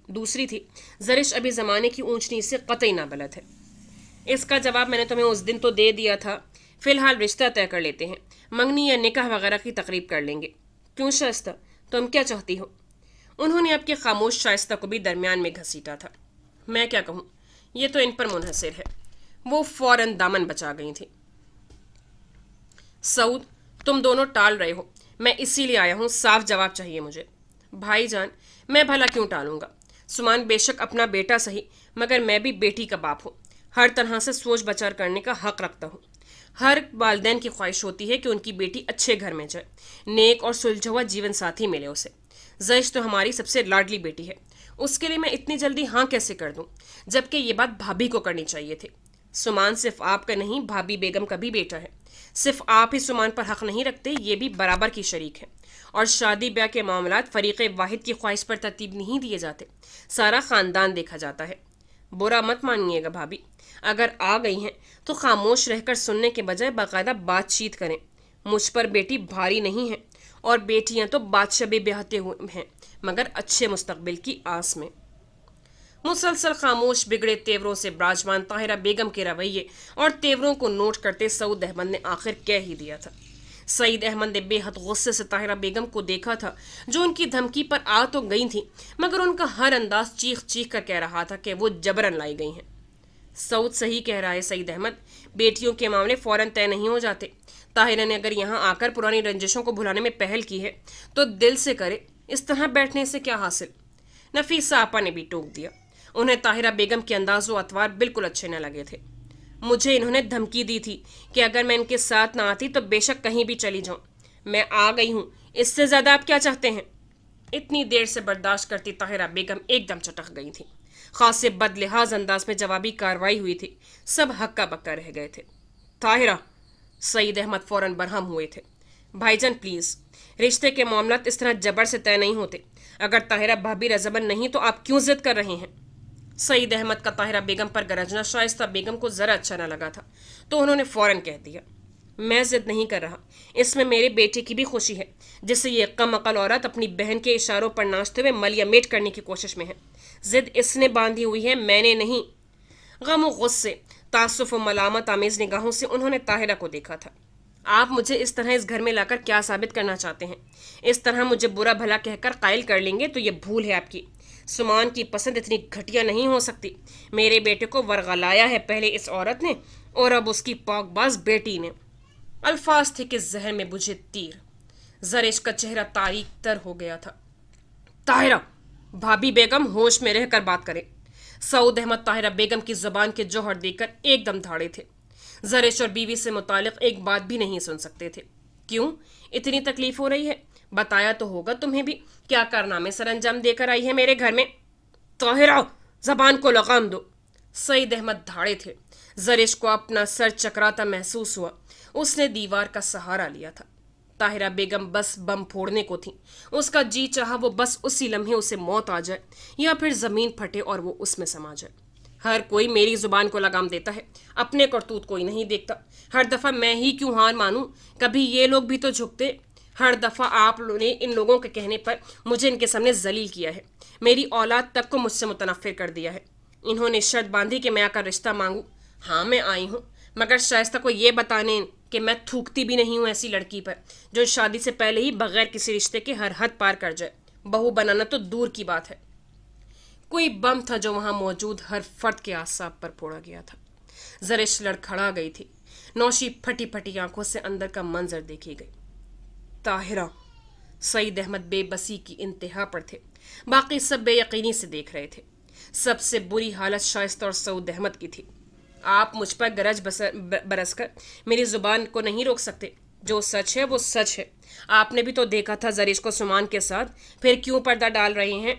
دوسری تھی، زرش ابھی زمانے کی اونچ نیچ سے قطعی نابلد ہے۔ اس کا جواب میں نے تمہیں اس دن تو دے دیا تھا۔ فی الحال رشتہ طے کر لیتے ہیں، منگنی یا نکاح وغیرہ کی تقریب کر لیں گے۔ کیوں شائستہ، تم کیا چاہتی ہو؟ انہوں نے اب کے خاموش شائستہ کو بھی درمیان میں گھسیٹا تھا۔ میں کیا کہوں، یہ تو ان پر منحصر ہے۔ وہ فوراً دامن بچا گئی تھی۔ سعود، تم دونوں ٹال رہے ہو، میں اسی لیے آیا ہوں، صاف جواب چاہیے مجھے۔ بھائی جان، میں بھلا کیوں ٹالوں گا؟ سمان بے شک اپنا بیٹا صحیح، مگر میں بھی بیٹی کا باپ ہوں، ہر طرح سے سوچ بچار کرنے کا حق رکھتا ہوں۔ ہر والدین کی خواہش ہوتی ہے کہ ان کی بیٹی اچھے گھر میں جائے، نیک اور سلجھا ہوا جیون ساتھی ملے اسے۔ زرش تو ہماری سب سے لاڈلی بیٹی ہے، اس کے لیے میں اتنی جلدی ہاں کیسے کر دوں، جبکہ یہ بات بھابھی کو کرنی چاہیے تھی۔ سمان صرف آپ کا نہیں، بھابھی بیگم کا بھی بیٹا ہے۔ صرف آپ ہی سمان پر حق نہیں رکھتے، یہ بھی برابر کی شریک ہے، اور شادی بیاہ کے معاملات فریق واحد کی خواہش پر ترتیب نہیں دیے جاتے، سارا خاندان دیکھا جاتا ہے۔ برا مت مانیے گا بھابھی، اگر آ گئی ہیں تو خاموش رہ کر سننے کے بجائے باقاعدہ بات چیت کریں۔ مجھ پر بیٹی بھاری نہیں ہے، اور بیٹیاں تو بادشاہ بھی بیاہتے ہوئے ہیں، مگر اچھے مستقبل کی آس میں۔ مسلسل خاموش بگڑے تیوروں سے براجمان طاہرہ بیگم کے رویے اور تیوروں کو نوٹ کرتے سعود احمد نے آخر کہہ ہی دیا تھا۔ سعید احمد نے بے حد غصے سے طاہرہ بیگم کو دیکھا تھا، جو ان کی دھمکی پر آ تو گئی تھی، مگر ان کا ہر انداز چیخ چیخ کر کہہ رہا تھا کہ وہ جبرن لائی گئی ہیں۔ سعود صحیح کہہ رہا ہے سعید احمد، بیٹیوں کے معاملے فوراً طے نہیں ہو جاتے۔ طاہرہ نے اگر یہاں آ کر پرانی رنجشوں کو بھلانے میں پہل کی ہے تو دل سے کرے، اس طرح بیٹھنے سے کیا حاصل؟ نفیسہ آپا نے بھی ٹوک دیا۔ انہیں طاہرہ بیگم کے انداز و اطوار بالکل اچھے نہ لگے تھے۔ مجھے انہوں نے دھمکی دی تھی کہ اگر میں ان کے ساتھ نہ آتی تو بے شک کہیں بھی چلی جاؤں۔ میں آ گئی ہوں، اس سے زیادہ آپ کیا چاہتے ہیں؟ اتنی دیر سے برداشت کرتی طاہرہ بیگم ایک دم چٹک گئی تھی۔ خاصے بد لحاظ انداز میں جوابی کارروائی ہوئی تھی، سب ہکا بکا رہ گئے تھے۔ طاہرہ، سعید احمد فوراً برہم ہوئے تھے۔ بھائی جان پلیز، رشتے کے معاملات اس طرح جبر سے طے نہیں ہوتے۔ اگر طاہرہ بھابھی رضامند نہیں تو آپ کیوں ضد کر رہے ہیں؟ سعید احمد کا طاہرہ بیگم پر گرجنا شائستہ بیگم کو ذرا اچھا نہ لگا تھا، تو انہوں نے فوراً کہہ دیا، میں ضد نہیں کر رہا، اس میں میرے بیٹے کی بھی خوشی ہے، جسے یہ کم عقل عورت اپنی بہن کے اشاروں پر ناچتے ہوئے ملیا میٹ کرنے کی کوشش میں ہے۔ ضد اس نے باندھی ہوئی ہے، میں نے نہیں۔ غم و غصے، تعصف و ملامت آمیز نگاہوں سے انہوں نے طاہرہ کو دیکھا تھا۔ آپ مجھے اس طرح اس گھر میں لا کر کیا ثابت کرنا چاہتے ہیں؟ اس طرح مجھے برا بھلا کہہ کر قائل کر لیں گے تو یہ بھول ہے آپ کی۔ سمان کی پسند اتنی گھٹیا نہیں ہو سکتی۔ میرے بیٹے کو ورغلایا ہے پہلے اس عورت نے، اور اب اس کی پاک باز بیٹی نے۔ الفاظ تھے کہ ذہن میں بجھے تیر۔ زرش کا چہرہ تاریک تر ہو گیا تھا۔ طاہرہ، بھابھی بیگم ہوش میں رہ کر بات کریں۔ سعود احمد طاہرہ بیگم کی زبان کے جوہر دیکھ کر ایک دم دھاڑے تھے۔ زرش اور بیوی سے متعلق ایک بات بھی نہیں سن سکتے تھے۔ کیوں اتنی تکلیف ہو رہی ہے؟ بتایا تو ہوگا تمہیں بھی، کیا کارنامے سر انجام دے کر آئی ہے میرے گھر میں؟ طاہرہ، زبان کو لگام دو۔ سعید احمد دھاڑے تھے۔ زرش کو اپنا سر چکراتا محسوس ہوا۔ اس نے دیوار کا سہارا لیا تھا۔ طاہرہ بیگم بس بم پھوڑنے کو تھی۔ اس کا جی چاہا وہ بس اسی لمحے اسے موت آ جائے، یا پھر زمین پھٹے اور وہ اس میں سما جائے۔ ہر کوئی میری زبان کو لگام دیتا ہے، اپنے کرتوت کوئی نہیں دیکھتا۔ ہر دفعہ میں ہی کیوں ہار مانوں؟ کبھی یہ لوگ بھی تو جھکتے۔ ہر دفعہ آپ نے ان لوگوں کے کہنے پر مجھے ان کے سامنے ذلیل کیا ہے، میری اولاد تک کو مجھ سے متنفر کر دیا ہے۔ انہوں نے شرط باندھی کہ میں آ کر رشتہ مانگوں۔ ہاں میں آئی ہوں، مگر شائستہ کو یہ بتانے کہ میں تھوکتی بھی نہیں ہوں ایسی لڑکی پر جو شادی سے پہلے ہی بغیر کسی رشتے کے ہر حد پار کر جائے۔ بہو بنانا تو دور کی بات ہے۔ کوئی بم تھا جو وہاں موجود ہر فرد کے اعصاب پر پھوڑا گیا تھا۔ زرش لڑکھڑا گئی تھی۔ نوشی پھٹی پھٹی آنکھوں سے اندر کا منظر دیکھی گئی۔ طاہرہ، سعید احمد بے بسی کی انتہا پر تھے، باقی سب بے یقینی سے دیکھ رہے تھے۔ سب سے بری حالت شائستہ اور سعود احمد کی تھی۔ آپ مجھ پر گرج برس کر میری زبان کو نہیں روک سکتے۔ جو سچ ہے وہ سچ ہے۔ آپ نے بھی تو دیکھا تھا زرش کو سمان کے ساتھ، پھر کیوں پردہ ڈال رہے ہیں؟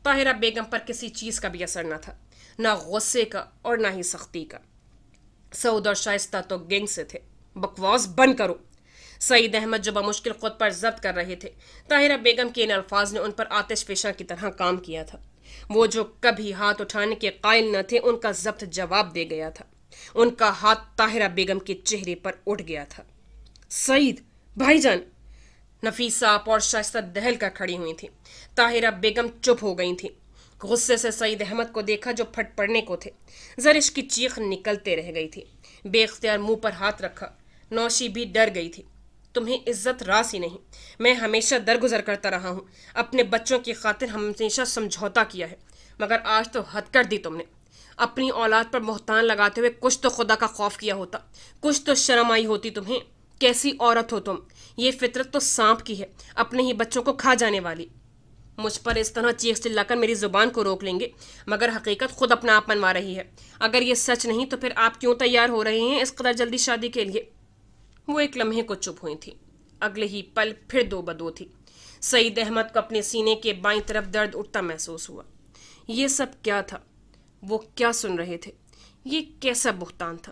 طاہرہ بیگم پر کسی چیز کا بھی اثر نہ تھا، نہ غصے کا اور نہ ہی سختی کا۔ سعود اور شائستہ تو گینگ سے تھے۔ بکواس بند کرو۔ سعید احمد جو بمشکل خود پر ضبط کر رہے تھے، طاہرہ بیگم کے ان الفاظ نے ان پر آتش فشاں کی طرح کام کیا تھا۔ وہ جو کبھی ہاتھ اٹھانے کے قائل نہ تھے، ان کا ضبط جواب دے گیا تھا۔ ان کا ہاتھ طاہرہ بیگم کے چہرے پر اٹھ گیا تھا۔ سعید بھائی جان! نفیسہ آپ اور شائستہ دہل کر کھڑی ہوئی تھی۔ طاہرہ بیگم چپ ہو گئی تھی۔ غصے سے سعید احمد کو دیکھا جو پھٹ پڑنے کو تھے۔ زرش کی چیخ نکلتے رہ گئی تھی۔ بے اختیار منہ پر ہاتھ رکھا۔ نوشی بھی ڈر گئی تھی۔ تمہیں عزت راس ہی نہیں۔ میں ہمیشہ درگزر کرتا رہا ہوں، اپنے بچوں کی خاطر ہمیشہ سمجھوتا کیا ہے، مگر آج تو حد کر دی تم نے۔ اپنی اولاد پر بہتان لگاتے ہوئے کچھ تو خدا کا خوف کیا ہوتا، کچھ تو شرم آئی ہوتی تمہیں۔ کیسی عورت ہو تم! یہ فطرت تو سانپ کی ہے، اپنے ہی بچوں کو کھا جانے والی۔ مجھ پر اس طرح چیخ چلا کر میری زبان کو روک لیں گے، مگر حقیقت خود اپنا آپ منوا رہی ہے۔ اگر یہ سچ نہیں تو پھر آپ کیوں تیار ہو رہے ہیں اس قدر جلدی شادی کے لیے؟ وہ ایک لمحے کو چپ ہوئی تھی، اگلے ہی پل پھر دو بدو تھی۔ سعید احمد کو اپنے سینے کے بائیں طرف درد اٹھتا محسوس ہوا۔ یہ سب کیا تھا؟ وہ کیا سن رہے تھے؟ یہ کیسا بہتان تھا؟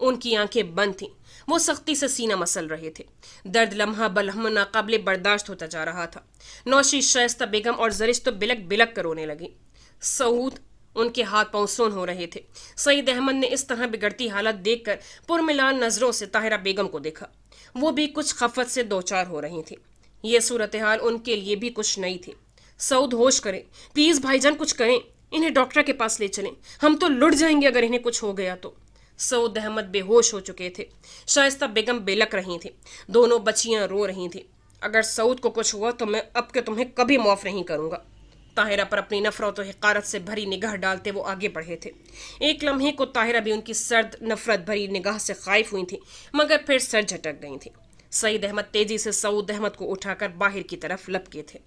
ان کی آنکھیں بند تھیں، وہ سختی سے سینہ مسل رہے تھے۔ درد لمحہ بلمحہ ناقابل برداشت ہوتا جا رہا تھا۔ نوشی، شائستہ بیگم اور زرش تو بلک بلک کر رونے لگی۔ سعود، ان کے ہاتھ پاؤں سون ہو رہے تھے۔ سعید احمد نے اس طرح بگڑتی حالت دیکھ کر پرملال نظروں سے طاہرہ بیگم کو دیکھا۔ وہ بھی کچھ خفت سے دوچار ہو رہی تھی۔ یہ صورتحال ان کے لیے بھی کچھ نئی تھی۔ سعود، ہوش کریں، پلیز بھائی جان کچھ کریں، انہیں ڈاکٹر کے پاس لے چلیں، ہم تو لٹ جائیں گے اگر انہیں کچھ ہو گیا تو۔ سعود احمد بے ہوش ہو چکے تھے، شائستہ بیگم بلک رہی تھیں، دونوں بچیاں رو رہی تھیں۔ اگر سعود کو کچھ ہوا تو میں اب کے تمہیں کبھی معاف نہیں کروں گا۔ طاہرہ پر اپنی نفرت و حقارت سے بھری نگاہ ڈالتے وہ آگے بڑھے تھے۔ ایک لمحے کو طاہرہ بھی ان کی سرد نفرت بھری نگاہ سے خائف ہوئی تھیں، مگر پھر سر جھٹک گئی تھیں۔ سعید احمد تیزی سے سعود احمد کو اٹھا کر باہر کی طرف لپکے تھے۔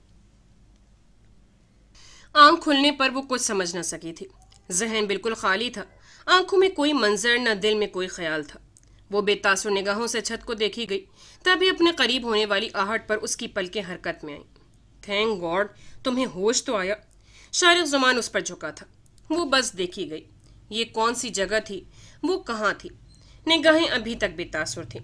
آنکھ کھلنے پر وہ کچھ سمجھ نہ سکی تھی۔ ذہن بالکل خالی تھا، آنکھوں میں کوئی منظر نہ دل میں کوئی خیال تھا۔ وہ بے تاثر نگاہوں سے چھت کو دیکھی گئی، تبھی اپنے قریب ہونے والی آہٹ پر اس کی پلکیں حرکت میں آئیں۔ تھینک گاڈ، تمہیں ہوش تو آیا۔ شارق زمان اس پر جھکا تھا۔ وہ بس دیکھی گئی۔ یہ کون سی جگہ تھی، وہ کہاں تھی؟ نگاہیں ابھی تک بے تاثر تھیں۔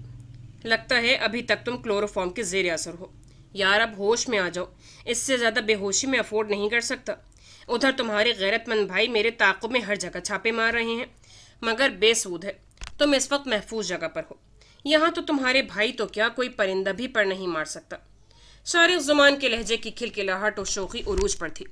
لگتا ہے ابھی تک تم کلوروفارم کے زیر اثر ہو۔ یار اب ہوش میں آ جاؤ، اس سے زیادہ بے ہوشی میں افورڈ نہیں کر سکتا۔ ادھر تمہارے غیرت مند بھائی میرے تعاقب میں ہر جگہ چھاپے مار رہے ہیں، مگر بے سود ہے، تم اس وقت محفوظ جگہ پر ہو۔ یہاں تو تمہارے بھائی تو کیا، کوئی پرندہ بھی پر نہیں مار سکتا۔ شارق زمان کے لہجے کی کھلکھلاہٹ و شوخی عروج پر تھی۔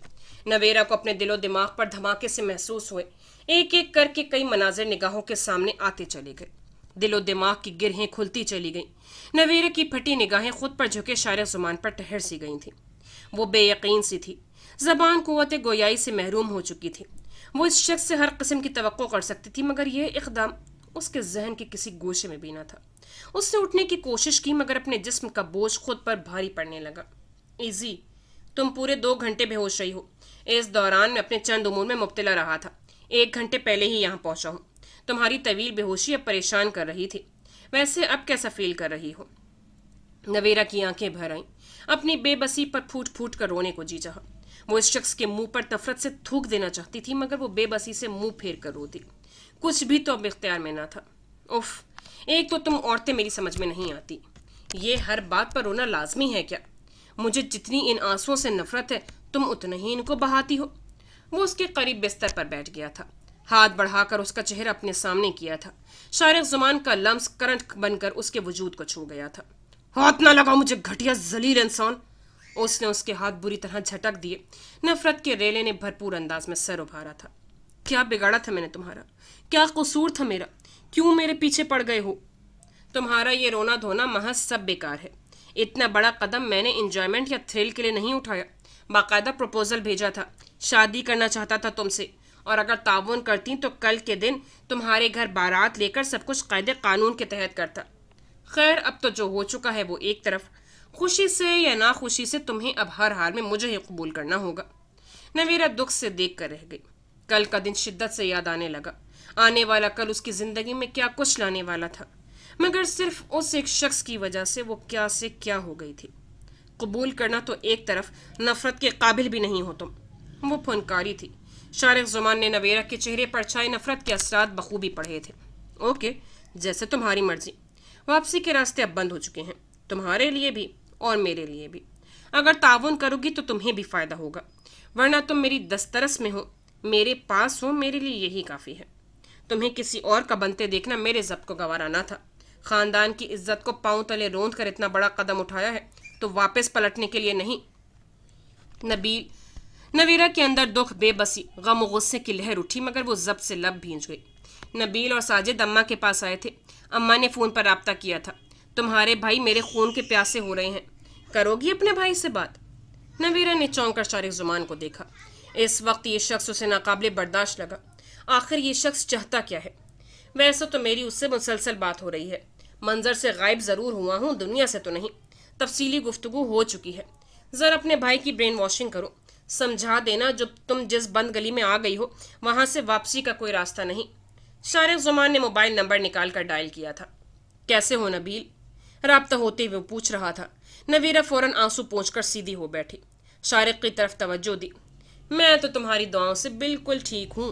نویرہ کو اپنے دل و دماغ پر دھماکے سے محسوس ہوئے۔ ایک ایک کر کے کئی مناظر نگاہوں کے سامنے آتے چلے گئے۔ دل و دماغ کی گرہیں کھلتی چلی گئیں۔ نویرہ کی پھٹی نگاہیں خود پر جھکے شارق زمان پر ٹھہر سی گئی تھیں۔ وہ بے یقین سی تھی، زبان قوت گویائی سے محروم ہو چکی تھی۔ وہ اس شخص سے ہر قسم کی توقع کر سکتی تھی، مگر یہ اقدام اس کے ذہن کے کسی گوشے میں بھی نہ تھا۔ اس نے اٹھنے کی کوشش کی، مگر اپنے جسم کا بوجھ خود پر بھاری پڑنے لگا۔ ایزی، تم پورے 2 گھنٹے بے ہوش رہی ہو۔ اس دوران میں اپنے چند امور میں مبتلا رہا تھا۔ 1 گھنٹے پہلے ہی یہاں پہنچا ہوں۔ تمہاری طویل بے ہوشی اب پریشان کر رہی تھی۔ ویسے اب کیسا فیل کر رہی ہو؟ نویرہ کی آنکھیں بھر آئیں۔ اپنی بے بسی پر پھوٹ پھوٹ کر رونے کو جی چاہا۔ وہ اس شخص کے منہ پر نفرت سے تھوک دینا چاہتی تھی، مگر وہ بے بسی سے منہ پھیر کر روتی۔ کچھ بھی تو اب اختیار میں نہ تھا۔ اف، ایک تو تم عورتیں میری سمجھ میں نہیں آتی۔ یہ ہر بات پر رونا لازمی ہے کیا؟ مجھے جتنی ان آنسوؤں سے نفرت ہے، تم اتنا ہی ان کو بہاتی ہو۔ وہ اس کے قریب بستر پر بیٹھ گیا تھا، ہاتھ بڑھا کر اس کا چہرہ اپنے سامنے کیا تھا۔ شارق زمان کا لمس کرنٹ بن کر اس کے وجود کو چھو گیا تھا۔ ہاتھ نہ لگاؤ مجھے، گھٹیا ذلیل انسان! اس نے اس کے ہاتھ بری طرح جھٹک دیے۔ نفرت کے ریلے نے بھرپور انداز میں سر ابھارا تھا۔ کیا بگاڑا تھا میں نے تمہارا؟ کیا قصور تھا میرا؟ کیوں میرے پیچھے پڑ گئے ہو؟ تمہارا یہ رونا دھونا محض سب بیکار ہے۔ اتنا بڑا قدم میں نے انجوائمنٹ یا تھرل کے لیے نہیں اٹھایا، باقاعدہ پروپوزل بھیجا تھا، شادی کرنا چاہتا تھا تم سے، اور اگر تعاون کرتی تو کل کے دن تمہارے گھر بارات لے کر سب کچھ قاعدے قانون کے تحت کرتا۔ خیر، اب تو جو ہو چکا ہے وہ ایک طرف، خوشی سے یا ناخوشی سے تمہیں اب ہر حال میں مجھے ہی قبول کرنا ہوگا۔ نویرہ دکھ سے دیکھ کر رہ گئی۔ کل کا دن شدت سے یاد آنے لگا۔ آنے والا کل اس کی زندگی میں کیا کچھ لانے والا تھا، مگر صرف اس ایک شخص کی وجہ سے وہ کیا سے کیا ہو گئی تھی۔ قبول کرنا تو ایک طرف، نفرت کے قابل بھی نہیں ہو تم۔ وہ پھنکاری تھی۔ شارق زمان نے نویرہ کے چہرے پر چھائے نفرت کے اثرات بخوبی پڑھے تھے۔ اوکے، جیسے تمہاری مرضی۔ واپسی کے راستے اب بند ہو چکے ہیں، تمہارے لیے بھی اور میرے لیے بھی۔ اگر تعاون کرو گی تو تمہیں بھی فائدہ ہوگا، ورنہ تم میری دسترس میں ہو، میرے پاس ہو، میرے لیے یہی کافی ہے۔ تمہیں کسی اور کا بنتے دیکھنا میرے ضبط کو گوارا نہ تھا۔ خاندان کی عزت کو پاؤں تلے روند کر اتنا بڑا قدم اٹھایا ہے تو واپس پلٹنے کے لیے نہیں۔ نویرہ کے اندر دکھ، بے بسی، غم و غصے کی لہر اٹھی، مگر وہ ضبط سے لب بھینج گئی۔ نبیل اور ساجد اماں کے پاس آئے تھے۔ اماں نے فون پر رابطہ کیا تھا۔ تمہارے بھائی میرے خون کے پیاسے ہو رہے ہیں، کرو گی اپنے بھائی سے بات؟ نویرہ نے چونک کر شارق زمان کو دیکھا۔ اس وقت یہ شخص اسے ناقابل برداشت لگا۔ آخر یہ شخص چاہتا کیا ہے؟ ویسے تو میری اس سے مسلسل بات ہو رہی ہے، منظر سے غائب ضرور ہوا ہوں، دنیا سے تو نہیں۔ تفصیلی گفتگو ہو چکی ہے۔ ذرا اپنے بھائی کی برین واشنگ کرو، سمجھا دینا جو تم جس بند گلی میں آ گئی ہو وہاں سے واپسی کا کوئی راستہ نہیں۔ شارق زمان نے موبائل نمبر نکال کر ڈائل کیا تھا۔ کیسے ہو نبیل؟ رابطہ ہوتے ہوئے پوچھ رہا تھا۔ نویرہ فوراً آنسو پونچھ کر سیدھی ہو بیٹھی، شارق کی طرف توجہ دی۔ میں تو تمہاری دعاؤں سے بالکل ٹھیک ہوں،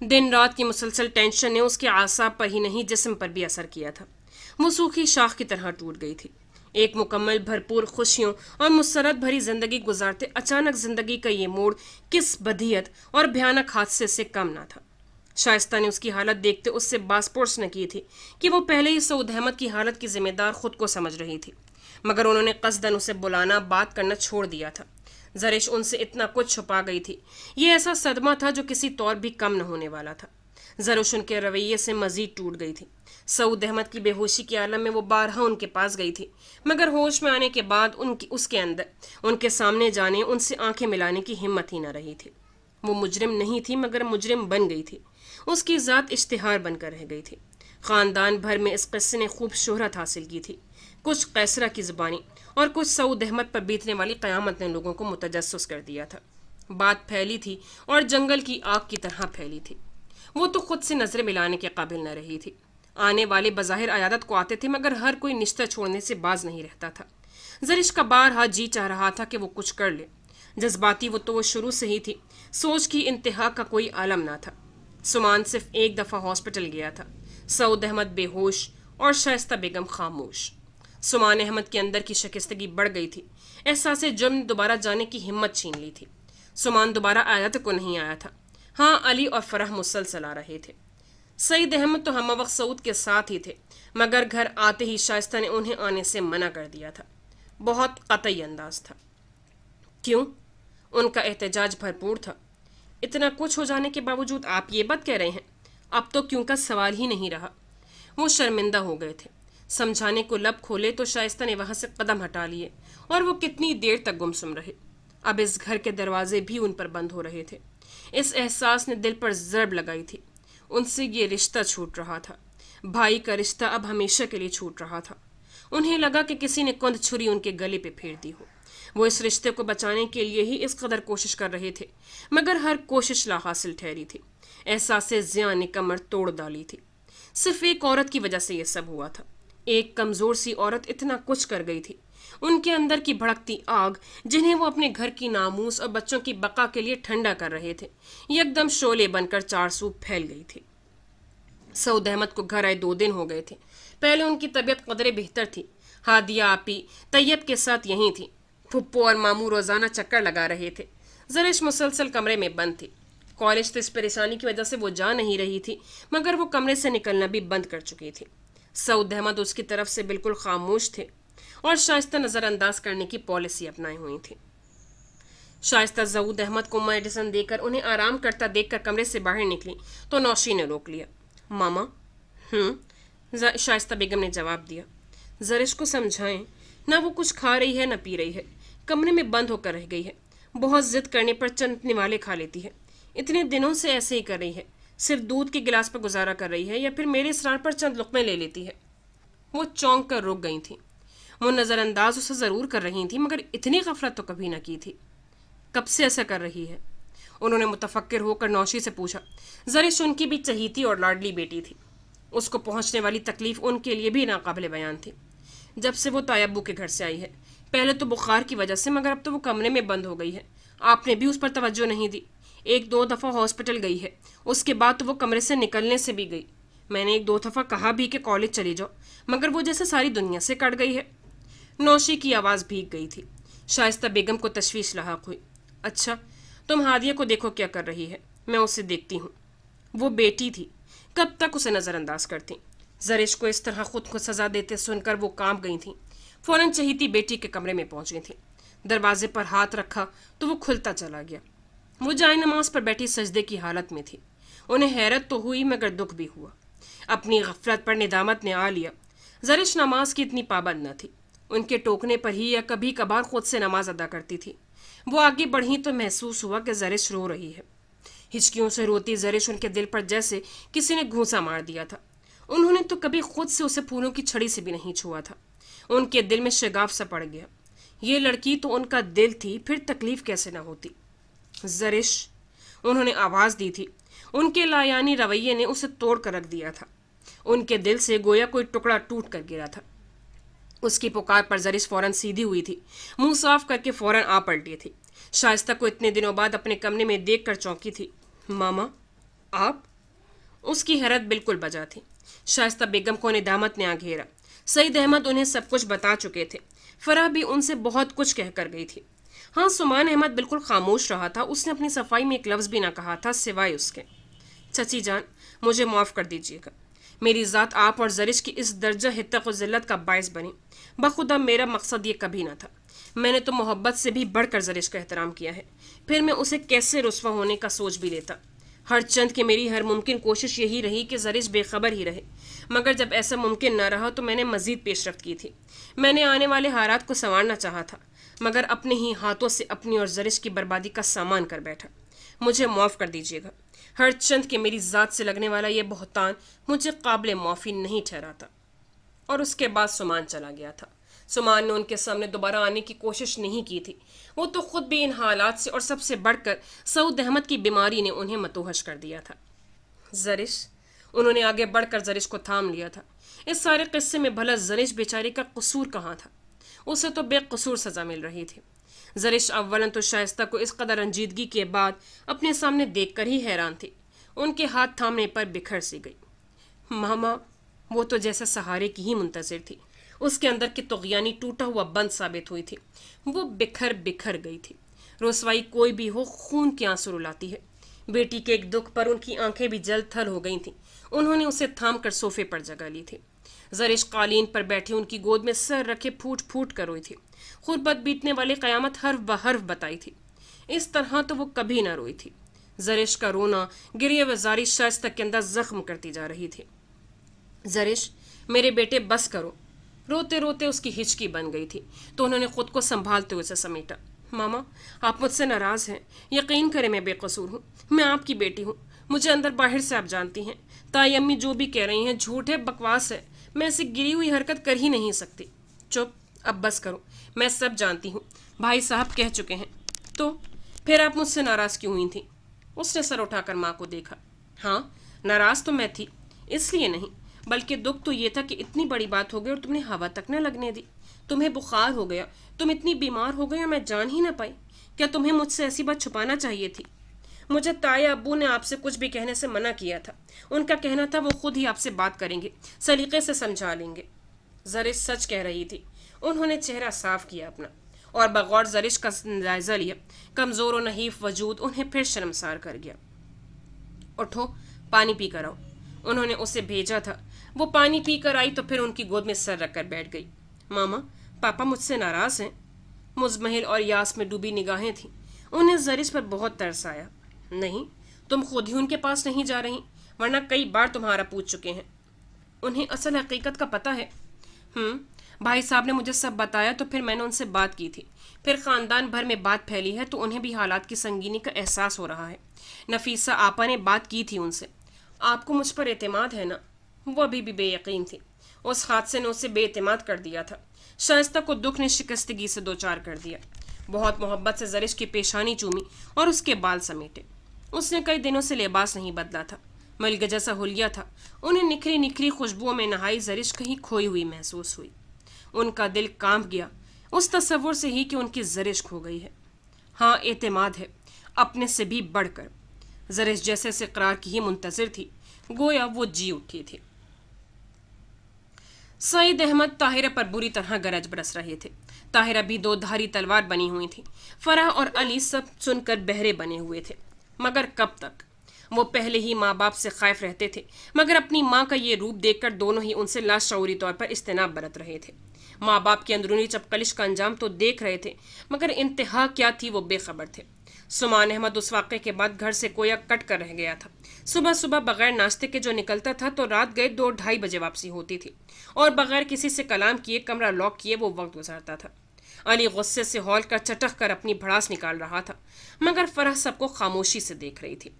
دن رات کی مسلسل ٹینشن نے اس کے اعصاب پر ہی نہیں جسم پر بھی اثر کیا تھا۔ وہ سوکھی شاخ کی طرح ٹوٹ گئی تھی۔ ایک مکمل بھرپور خوشیوں اور مسرت بھری زندگی گزارتے اچانک زندگی کا یہ موڑ کس بدیت اور بھیانک حادثے سے کم نہ تھا۔ شائستہ نے اس کی حالت دیکھتے اس سے باس پرس نہ کی تھی کہ وہ پہلے ہی سعود احمد کی حالت کی ذمہ دار خود کو سمجھ رہی تھی، مگر انہوں نے قصداً اسے بلانا بات کرنا چھوڑ دیا تھا۔ زرش ان سے اتنا کچھ چھپا گئی تھی، یہ ایسا صدمہ تھا جو کسی طور بھی کم نہ ہونے والا تھا۔ زرش ان کے رویے سے مزید ٹوٹ گئی تھی۔ سعود احمد کی بے ہوشی کے عالم میں وہ بارہا ان کے پاس گئی تھی، مگر ہوش میں آنے کے بعد اس کے اندر ان کے سامنے جانے، ان سے آنکھیں ملانے کی ہمت ہی نہ رہی تھی۔ وہ مجرم نہیں تھی مگر مجرم بن گئی تھی۔ اس کی ذات اشتہار بن کر رہ گئی تھی۔ خاندان بھر میں اس قصے نے خوب شہرت حاصل کی تھی۔ کچھ قیصرہ کی زبانی اور کچھ سعود احمد پر بیتنے والی قیامت نے لوگوں کو متجسس کر دیا تھا۔ بات پھیلی تھی اور جنگل کی آگ کی طرح پھیلی تھی۔ وہ تو خود سے نظریں ملانے کے قابل نہ رہی تھی۔ آنے والے بظاہر عیادت کو آتے تھے مگر ہر کوئی نشتہ چھوڑنے سے باز نہیں رہتا تھا۔ زرش کا بارہا جی چاہ رہا تھا کہ وہ کچھ کر لے۔ جذباتی وہ شروع سے ہی تھی، سوچ کی انتہا کا کوئی عالم نہ تھا۔ سمان صرف ایک دفعہ ہاسپٹل گیا تھا۔ سعود احمد بے ہوش اور شائستہ بیگم خاموش۔ سمان احمد کے اندر کی شکستگی بڑھ گئی تھی۔ احساس جرم دوبارہ جانے کی ہمت چھین لی تھی۔ سمان دوبارہ عیادت کو نہیں آیا تھا۔ ہاں، علی اور فرح مسلسل آ رہے تھے۔ سعید احمد تو ہم وقت سعود کے ساتھ ہی تھے، مگر گھر آتے ہی شائستہ نے انہیں آنے سے منع کر دیا تھا۔ بہت قطعی انداز تھا۔ کیوں؟ ان کا احتجاج بھرپور تھا۔ اتنا کچھ ہو جانے کے باوجود آپ یہ بات کہہ رہے ہیں؟ اب تو کیوں کا سوال ہی نہیں رہا۔ وہ شرمندہ ہو گئے تھے۔ سمجھانے کو لب کھولے تو شائستہ نے وہاں سے قدم ہٹا لیے اور وہ کتنی دیر تک گمسم رہے۔ اب اس گھر کے دروازے بھی ان پر بند ہو رہے تھے۔ اس احساس نے دل پر ضرب لگائی تھی۔ ان سے یہ رشتہ چھوٹ رہا تھا۔ بھائی کا رشتہ اب ہمیشہ کے لیے چھوٹ رہا تھا۔ انہیں لگا کہ کسی نے کند چھری ان کے گلے پہ پھیر دی ہو۔ وہ اس رشتے کو بچانے کے لیے ہی اس قدر کوشش کر رہے تھے، مگر ہر کوشش لا حاصل ٹھہری تھی۔ احساس زیاں نے کمر توڑ ڈالی تھی۔ صرف ایک عورت کی وجہ سے یہ سب ہوا تھا۔ ایک کمزور سی عورت اتنا کچھ کر گئی تھی۔ ان کے اندر کی بھڑکتی آگ، جنہیں وہ اپنے گھر کی ناموس اور بچوں کی بقا کے لیے ٹھنڈا کر رہے تھے، یکدم شعلے بن کر چار سو پھیل گئی تھی۔ سعود احمد کو گھر آئے 2 دن ہو گئے تھے۔ پہلے ان کی طبیعت قدرے بہتر تھی۔ ہادیہ آپی طیب کے ساتھ یہیں تھی۔ پھپھو اور ماموں روزانہ چکر لگا رہے تھے۔ زرش مسلسل کمرے میں بند تھی۔ کالج تو اس پریشانی کی وجہ سے وہ جا نہیں رہی تھی، مگر وہ کمرے سے نکلنا بھی بند کر چکی تھی۔ سعود احمد اس کی طرف سے بالکل خاموش تھے اور شائستہ نظر انداز کرنے کی پالیسی اپنائے ہوئی تھی۔ شائستہ سعود احمد کو میڈیسن دے کر انہیں آرام کرتا دیکھ کر کمرے سے باہر نکلی تو نوشی نے روک لیا۔ ماما؟ شائستہ بیگم نے جواب دیا۔ زرش کو سمجھائیں، نہ وہ کچھ کھا رہی ہے نہ پی رہی ہے، کمرے میں بند ہو کر رہ گئی ہے۔ بہت ضد کرنے پر چند نوالے کھا لیتی ہے۔ اتنے دنوں سے ایسے ہی کر رہی ہے، صرف دودھ کے گلاس پر گزارا کر رہی ہے یا پھر میرے اصرار پر چند لقمے لے لیتی ہے۔ وہ چونک کر رک گئی تھیں۔ وہ نظر انداز اسے ضرور کر رہی تھیں مگر اتنی غفلت تو کبھی نہ کی تھی۔ کب سے ایسا کر رہی ہے؟ انہوں نے متفکر ہو کر نوشی سے پوچھا۔ زرش ان کی بھی چہیتی اور لاڈلی بیٹی تھی۔ اس کو پہنچنے والی تکلیف ان کے لیے بھی ناقابل بیان تھی۔ جب سے وہ تائی ابو کے گھر سے آئی ہے، پہلے تو بخار کی وجہ سے، مگر اب تو وہ کمرے میں بند ہو گئی ہے۔ آپ نے بھی اس پر توجہ نہیں دی۔ 1-2 دفعہ ہاسپٹل گئی ہے، اس کے بعد تو وہ کمرے سے نکلنے سے بھی گئی۔ میں نے 1-2 دفعہ کہا بھی کہ کالج چلی جاؤ، مگر وہ جیسے ساری دنیا سے کٹ گئی ہے۔ نوشی کی آواز بھیگ گئی تھی۔ شائستہ بیگم کو تشویش لاحق ہوئی۔ اچھا، تم ہادیہ کو دیکھو کیا کر رہی ہے، میں اسے دیکھتی ہوں۔ وہ بیٹی تھی، کب تک اسے نظر انداز کرتی؟ زرش کو اس طرح خود کو سزا دیتے سن کر وہ کانپ گئی تھیں۔ فوراً چہیتی بیٹی کے کمرے میں پہنچ گئی تھیں۔ دروازے پر ہاتھ رکھا تو وہ کھلتا چلا گیا۔ وہ جائے نماز پر بیٹھی سجدے کی حالت میں تھی۔ انہیں حیرت تو ہوئی مگر دکھ بھی ہوا۔ اپنی غفلت پر ندامت نے آ لیا۔ زرش نماز کی اتنی پابند نہ تھی۔ ان کے ٹوکنے پر ہی یا کبھی کبھار خود سے نماز ادا کرتی تھی۔ وہ آگے بڑھی تو محسوس ہوا کہ زرش رو رہی ہے۔ ہچکیوں سے روتی زرش ان کے دل پر جیسے کسی نے گھونسا مار دیا تھا۔ انہوں نے تو کبھی خود سے اسے پھولوں کی چھڑی سے بھی نہیں چھوا تھا۔ ان کے دل میں شگاف سا پڑ گیا۔ یہ لڑکی تو ان کا دل تھی، پھر تکلیف کیسے نہ ہوتی؟ زرش، انہوں نے آواز دی تھی۔ ان کے لایانی رویے نے اسے توڑ کر رکھ دیا تھا۔ ان کے دل سے گویا کوئی ٹکڑا ٹوٹ کر گرا تھا۔ اس کی پکار پر زرش فوراً سیدھی ہوئی تھی، منہ صاف کر کے فوراً پلٹی تھی۔ شائستہ کو اتنے دنوں بعد اپنے کمرے میں دیکھ کر چونکی تھی۔ ماما، آپ؟ اس کی حیرت بالکل بجا تھی۔ شائستہ بیگم کو ندامت نے آ گھیرا۔ سعید احمد انہیں سب کچھ بتا چکے تھے۔ فرح بھی ان سے بہت کچھ کہہ کر گئی تھی۔ ہاں، سمان احمد بالکل خاموش رہا تھا۔ اس نے اپنی صفائی میں ایک لفظ بھی نہ کہا تھا سوائے اس کے، چچی جان مجھے معاف کر دیجیے گا، میری ذات آپ اور زرش کی اس درجہ حتق و ذلت کا باعث بنی۔ بخدا میرا مقصد یہ کبھی نہ تھا۔ میں نے تو محبت سے بھی بڑھ کر زرش کا احترام کیا ہے، پھر میں اسے کیسے رسوا ہونے کا سوچ بھی لیتا۔ ہر چند کی میری ہر ممکن کوشش یہی رہی کہ زرش بے خبر ہی رہے، مگر جب ایسا ممکن نہ رہا تو میں نے مزید پیش رفت کی تھی۔ میں نے آنے والے حالات کو سنوارنا چاہا تھا، مگر اپنے ہی ہاتھوں سے اپنی اور زرش کی بربادی کا سامان کر بیٹھا۔ مجھے معاف کر دیجیے گا، ہر چند کے میری ذات سے لگنے والا یہ بہتان مجھے قابل معافی نہیں ٹھہراتا۔ اور اس کے بعد سمان چلا گیا تھا۔ سمان نے ان کے سامنے دوبارہ آنے کی کوشش نہیں کی تھی۔ وہ تو خود بھی ان حالات سے اور سب سے بڑھ کر سعود احمد کی بیماری نے انہیں متوحش کر دیا تھا۔ زرش، انہوں نے آگے بڑھ کر زرش کو تھام لیا تھا۔ اس سارے قصے میں بھلا زرش بیچاری کا قصور کہاں تھا؟ اسے تو بے قصور سزا مل رہی تھی۔ زرش اولاً تو شائستہ کو اس قدر رنجیدگی کے بعد اپنے سامنے دیکھ کر ہی حیران تھی۔ ان کے ہاتھ تھامنے پر بکھر سی گئی۔ ماما، وہ تو جیسا سہارے کی ہی منتظر تھی۔ اس کے اندر کی طغیانی ٹوٹا ہوا بند ثابت ہوئی تھی۔ وہ بکھر گئی تھی۔ رسوائی کوئی بھی ہو خون کے آنسو رلاتی ہے۔ بیٹی کے ایک دکھ پر ان کی آنکھیں بھی جل تھل ہو گئی تھیں۔ انہوں نے اسے تھام کر صوفے پر جگہ لی تھی۔ زرش قالین پر بیٹھی ان کی گود میں سر رکھے پھوٹ پھوٹ کر روئی تھی۔ غربت بیتنے والی قیامت حرف بحرف بتائی تھی۔ اس طرح تو وہ کبھی نہ روئی تھی۔ زرش کا رونا گریہ وزاری شائستہ کے اندر زخم کرتی جا رہی تھی۔ زرش، میرے بیٹے بس کرو۔ روتے روتے اس کی ہچکی بن گئی تھی تو انہوں نے خود کو سنبھالتے ہوئے اسے سمیٹا۔ ماما، آپ مجھ سے ناراض ہیں، یقین کریں میں بے قصور ہوں، میں آپ کی بیٹی ہوں، مجھے اندر باہر سے آپ جانتی ہیں۔ تائی امی جو بھی کہہ رہی ہیں جھوٹ ہے، بکواس ہے، میں ایسی گری ہوئی حرکت کر ہی نہیں سکتی۔ چپ، اب بس کرو، میں سب جانتی ہوں، بھائی صاحب کہہ چکے ہیں۔ تو پھر آپ مجھ سے ناراض کیوں ہوئی تھیں؟ اس نے سر اٹھا کر ماں کو دیکھا۔ ہاں، ناراض تو میں تھی، اس لیے نہیں، بلکہ دکھ تو یہ تھا کہ اتنی بڑی بات ہو گئی اور تم نے ہوا تک نہ لگنے دی۔ تمہیں بخار ہو گیا، تم اتنی بیمار ہو گئی اور میں جان ہی نہ پائی۔ کیا تمہیں مجھ سے ایسی بات چھپانا چاہیے تھی؟ مجھے تایا ابو نے آپ سے کچھ بھی کہنے سے منع کیا تھا۔ ان کا کہنا تھا وہ خود ہی آپ سے بات کریں گے، سلیقے سے سمجھا لیں گے۔ زرش سچ کہہ رہی تھی۔ انہوں نے چہرہ صاف کیا اپنا اور بغور زرش کا جائزہ لیا۔ کمزور و نحیف وجود انہیں پھر شرمسار کر گیا۔ اٹھو، پانی پی کر آؤ۔ انہوں نے اسے بھیجا تھا۔ وہ پانی پی کر آئی تو پھر ان کی گود میں سر رکھ کر بیٹھ گئی۔ ماما، پاپا مجھ سے ناراض ہیں؟ مزمحل اور یاس میں ڈوبی نگاہیں تھیں۔ انہیں زرش پر بہت ترس آیا۔ نہیں، تم خود ہی ان کے پاس نہیں جا رہی، ورنہ کئی بار تمہارا پوچھ چکے ہیں۔ انہیں اصل حقیقت کا پتہ ہے؟ بھائی صاحب نے مجھے سب بتایا تو پھر میں نے ان سے بات کی تھی۔ پھر خاندان بھر میں بات پھیلی ہے تو انہیں بھی حالات کی سنگینی کا احساس ہو رہا ہے۔ نفیسہ آپا نے بات کی تھی ان سے۔ آپ کو مجھ پر اعتماد ہے نا؟ وہ ابھی بھی بے یقین تھی۔ اس حادثے نے اسے بے اعتماد کر دیا تھا۔ شائستہ کو دکھ نے شکستگی سے دوچار کر دیا۔ بہت محبت سے زرش کی پیشانی چومی اور اس کے بال سمیٹے۔ اس نے کئی دنوں سے لباس نہیں بدلا تھا، ملک جیسا حلیہ تھا۔ انہیں نکھری نکھری خوشبوؤں میں نہائی زرش کہیں کھوئی ہوئی محسوس ہوئی۔ ان کا دل کانپ گیا اس تصور سے ہی کہ ان کی زرش کھو گئی ہے۔ ہاں، اعتماد ہے، اپنے سے بھی بڑھ کر۔ زرش جیسے سے قرار کی ہی منتظر تھی، گویا وہ جی اٹھی تھی۔ سعید احمد طاہرہ پر بری طرح گرج برس رہے تھے۔ طاہرہ بھی دو دھاری تلوار بنی ہوئی تھی۔ فرح اور علی سب سن کر بہرے بنے ہوئے تھے، مگر کب تک؟ وہ پہلے ہی ماں باپ سے خائف رہتے تھے، مگر اپنی ماں کا یہ روپ دیکھ کر دونوں ہی ان سے لاشعوری طور پر اجتناب برت رہے تھے۔ ماں باپ کی اندرونی چپقلش کا انجام تو دیکھ رہے تھے، مگر انتہا کیا تھی وہ بے خبر تھے۔ سمان احمد اس واقعے کے بعد گھر سے کویا کٹ کر رہ گیا تھا۔ صبح صبح بغیر ناشتے کے جو نکلتا تھا تو رات گئے 2-2:30 بجے واپسی ہوتی تھی، اور بغیر کسی سے کلام کیے کمرہ لاک کیے وہ وقت گزارتا تھا۔ علی غصے سے ہول کر چٹخ کر اپنی بھڑاس نکال رہا تھا، مگر فرح سب کو خاموشی سے دیکھ رہی تھی۔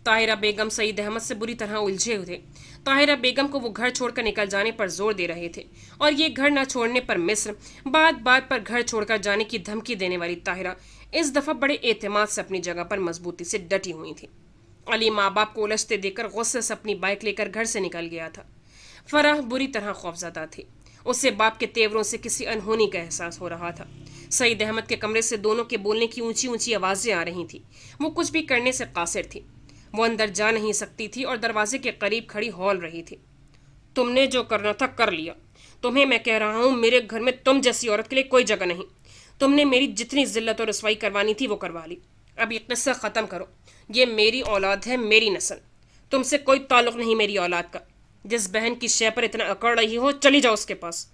طاہرہ بیگم سعید احمد سے بری طرح الجھے ہوئے تھے۔ طاہرہ بیگم کو وہ گھر چھوڑ کر نکل جانے پر زور دے رہے تھے، اور یہ گھر نہ چھوڑنے پر مصر، بات بات پر گھر چھوڑ کر جانے کی دھمکی دینے والی طاہرہ اس دفعہ بڑے اعتماد سے اپنی جگہ پر مضبوطی سے ڈٹی ہوئی تھی۔ علی ماں باپ کو الجھتے دیکھ کر غصے سے اپنی بائک لے کر گھر سے نکل گیا تھا۔ فرح بری طرح خوفزدہ تھی۔ اسے باپ کے تیوروں سے کسی انہونی کا احساس ہو رہا تھا۔ سعید احمد کے کمرے سے دونوں کے بولنے کی اونچی اونچی آوازیں آ رہی تھیں۔ وہ کچھ بھی کرنے سے قاصر تھی۔ وہ اندر جا نہیں سکتی تھی اور دروازے کے قریب کھڑی ہول رہی تھی۔ تم نے جو کرنا تھا کر لیا۔ تمہیں میں کہہ رہا ہوں، میرے گھر میں تم جیسی عورت کے لیے کوئی جگہ نہیں۔ تم نے میری جتنی ذلت اور رسوائی کروانی تھی وہ کروا لی۔ اب یہ قصہ ختم کرو۔ یہ میری اولاد ہے، میری نسل۔ تم سے کوئی تعلق نہیں میری اولاد کا۔ جس بہن کی شے پر اتنا اکڑ رہی ہو، چلی جاؤ اس کے پاس۔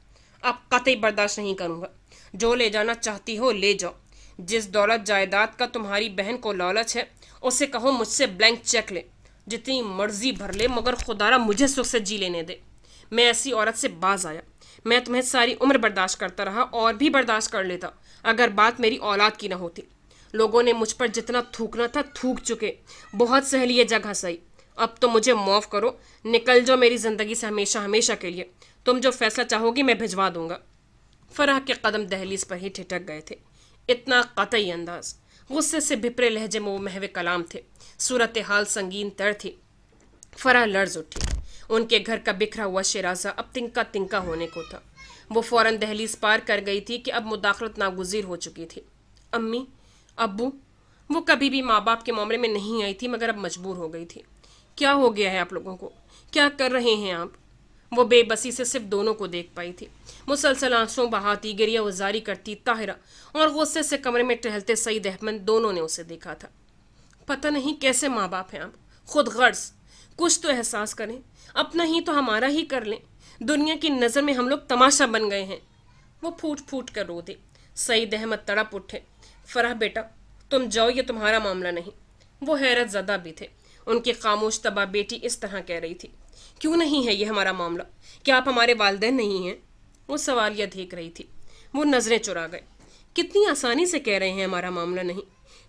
اب قطعی برداشت نہیں کروں گا۔ جو لے جانا چاہتی ہو لے جاؤ۔ جس دولت جائیداد کا تمہاری بہن کو لالچ ہے، اسے کہو مجھ سے بلینک چیک لے، جتنی مرضی بھر لے، مگر خدارا مجھے سکھ سے جی لینے دے۔ میں ایسی عورت سے باز آیا۔ میں تمہیں ساری عمر برداشت کرتا رہا اور بھی برداشت کر لیتا اگر بات میری اولاد کی نہ ہوتی۔ لوگوں نے مجھ پر جتنا تھوکنا تھا تھوک چکے، بہت سہلی یہ جگہ سہی۔ اب تو مجھے معاف کرو، نکل جاؤ میری زندگی سے ہمیشہ ہمیشہ کے لیے۔ تم جو فیصلہ چاہو گی میں بھجوا دوں گا۔ فرح کے قدم دہلیز پر ہی ٹھٹک گئے تھے۔ اتنا قطعی انداز، غصے سے بھپرے لہجے میں وہ محو کلام تھے۔ صورتحال سنگین تر تھی۔ فرح لرز اٹھی۔ ان کے گھر کا بکھرا ہوا شیرازہ اب تنکا تنکا ہونے کو تھا۔ وہ فوراً دہلیز پار کر گئی تھی کہ اب مداخلت ناگزیر ہو چکی تھی۔ امی، ابو، وہ کبھی بھی ماں باپ کے معاملے میں نہیں آئی تھی مگر اب مجبور ہو گئی تھی۔ کیا ہو گیا ہے آپ لوگوں کو؟ کیا کر رہے ہیں آپ؟ وہ بے بسی سے صرف دونوں کو دیکھ پائی تھی۔ مسلسل آنسوں بہاتی، گریہ وزاری کرتی طاہرہ اور غصے سے کمرے میں ٹہلتے سعید احمد دونوں نے اسے دیکھا تھا۔ پتہ نہیں کیسے ماں باپ ہیں آپ، خود غرض۔ کچھ تو احساس کریں، اپنا ہی تو ہمارا ہی کر لیں۔ دنیا کی نظر میں ہم لوگ تماشا بن گئے ہیں۔ وہ پھوٹ پھوٹ کر رو دے۔ سعید احمد تڑپ اٹھے۔ فرح بیٹا، تم جاؤ، یہ تمہارا معاملہ نہیں۔ وہ حیرت زدہ بھی تھے۔ ان کی خاموش تباہ بیٹی اس طرح کہہ رہی تھی۔ کیوں نہیں ہے یہ ہمارا معاملہ؟ کیا آپ ہمارے والدین نہیں ہیں؟ وہ سوالیہ دیکھ رہی تھی۔ وہ نظریں چرا گئے۔ کتنی آسانی سے کہہ رہے ہیں ہمارا معاملہ نہیں۔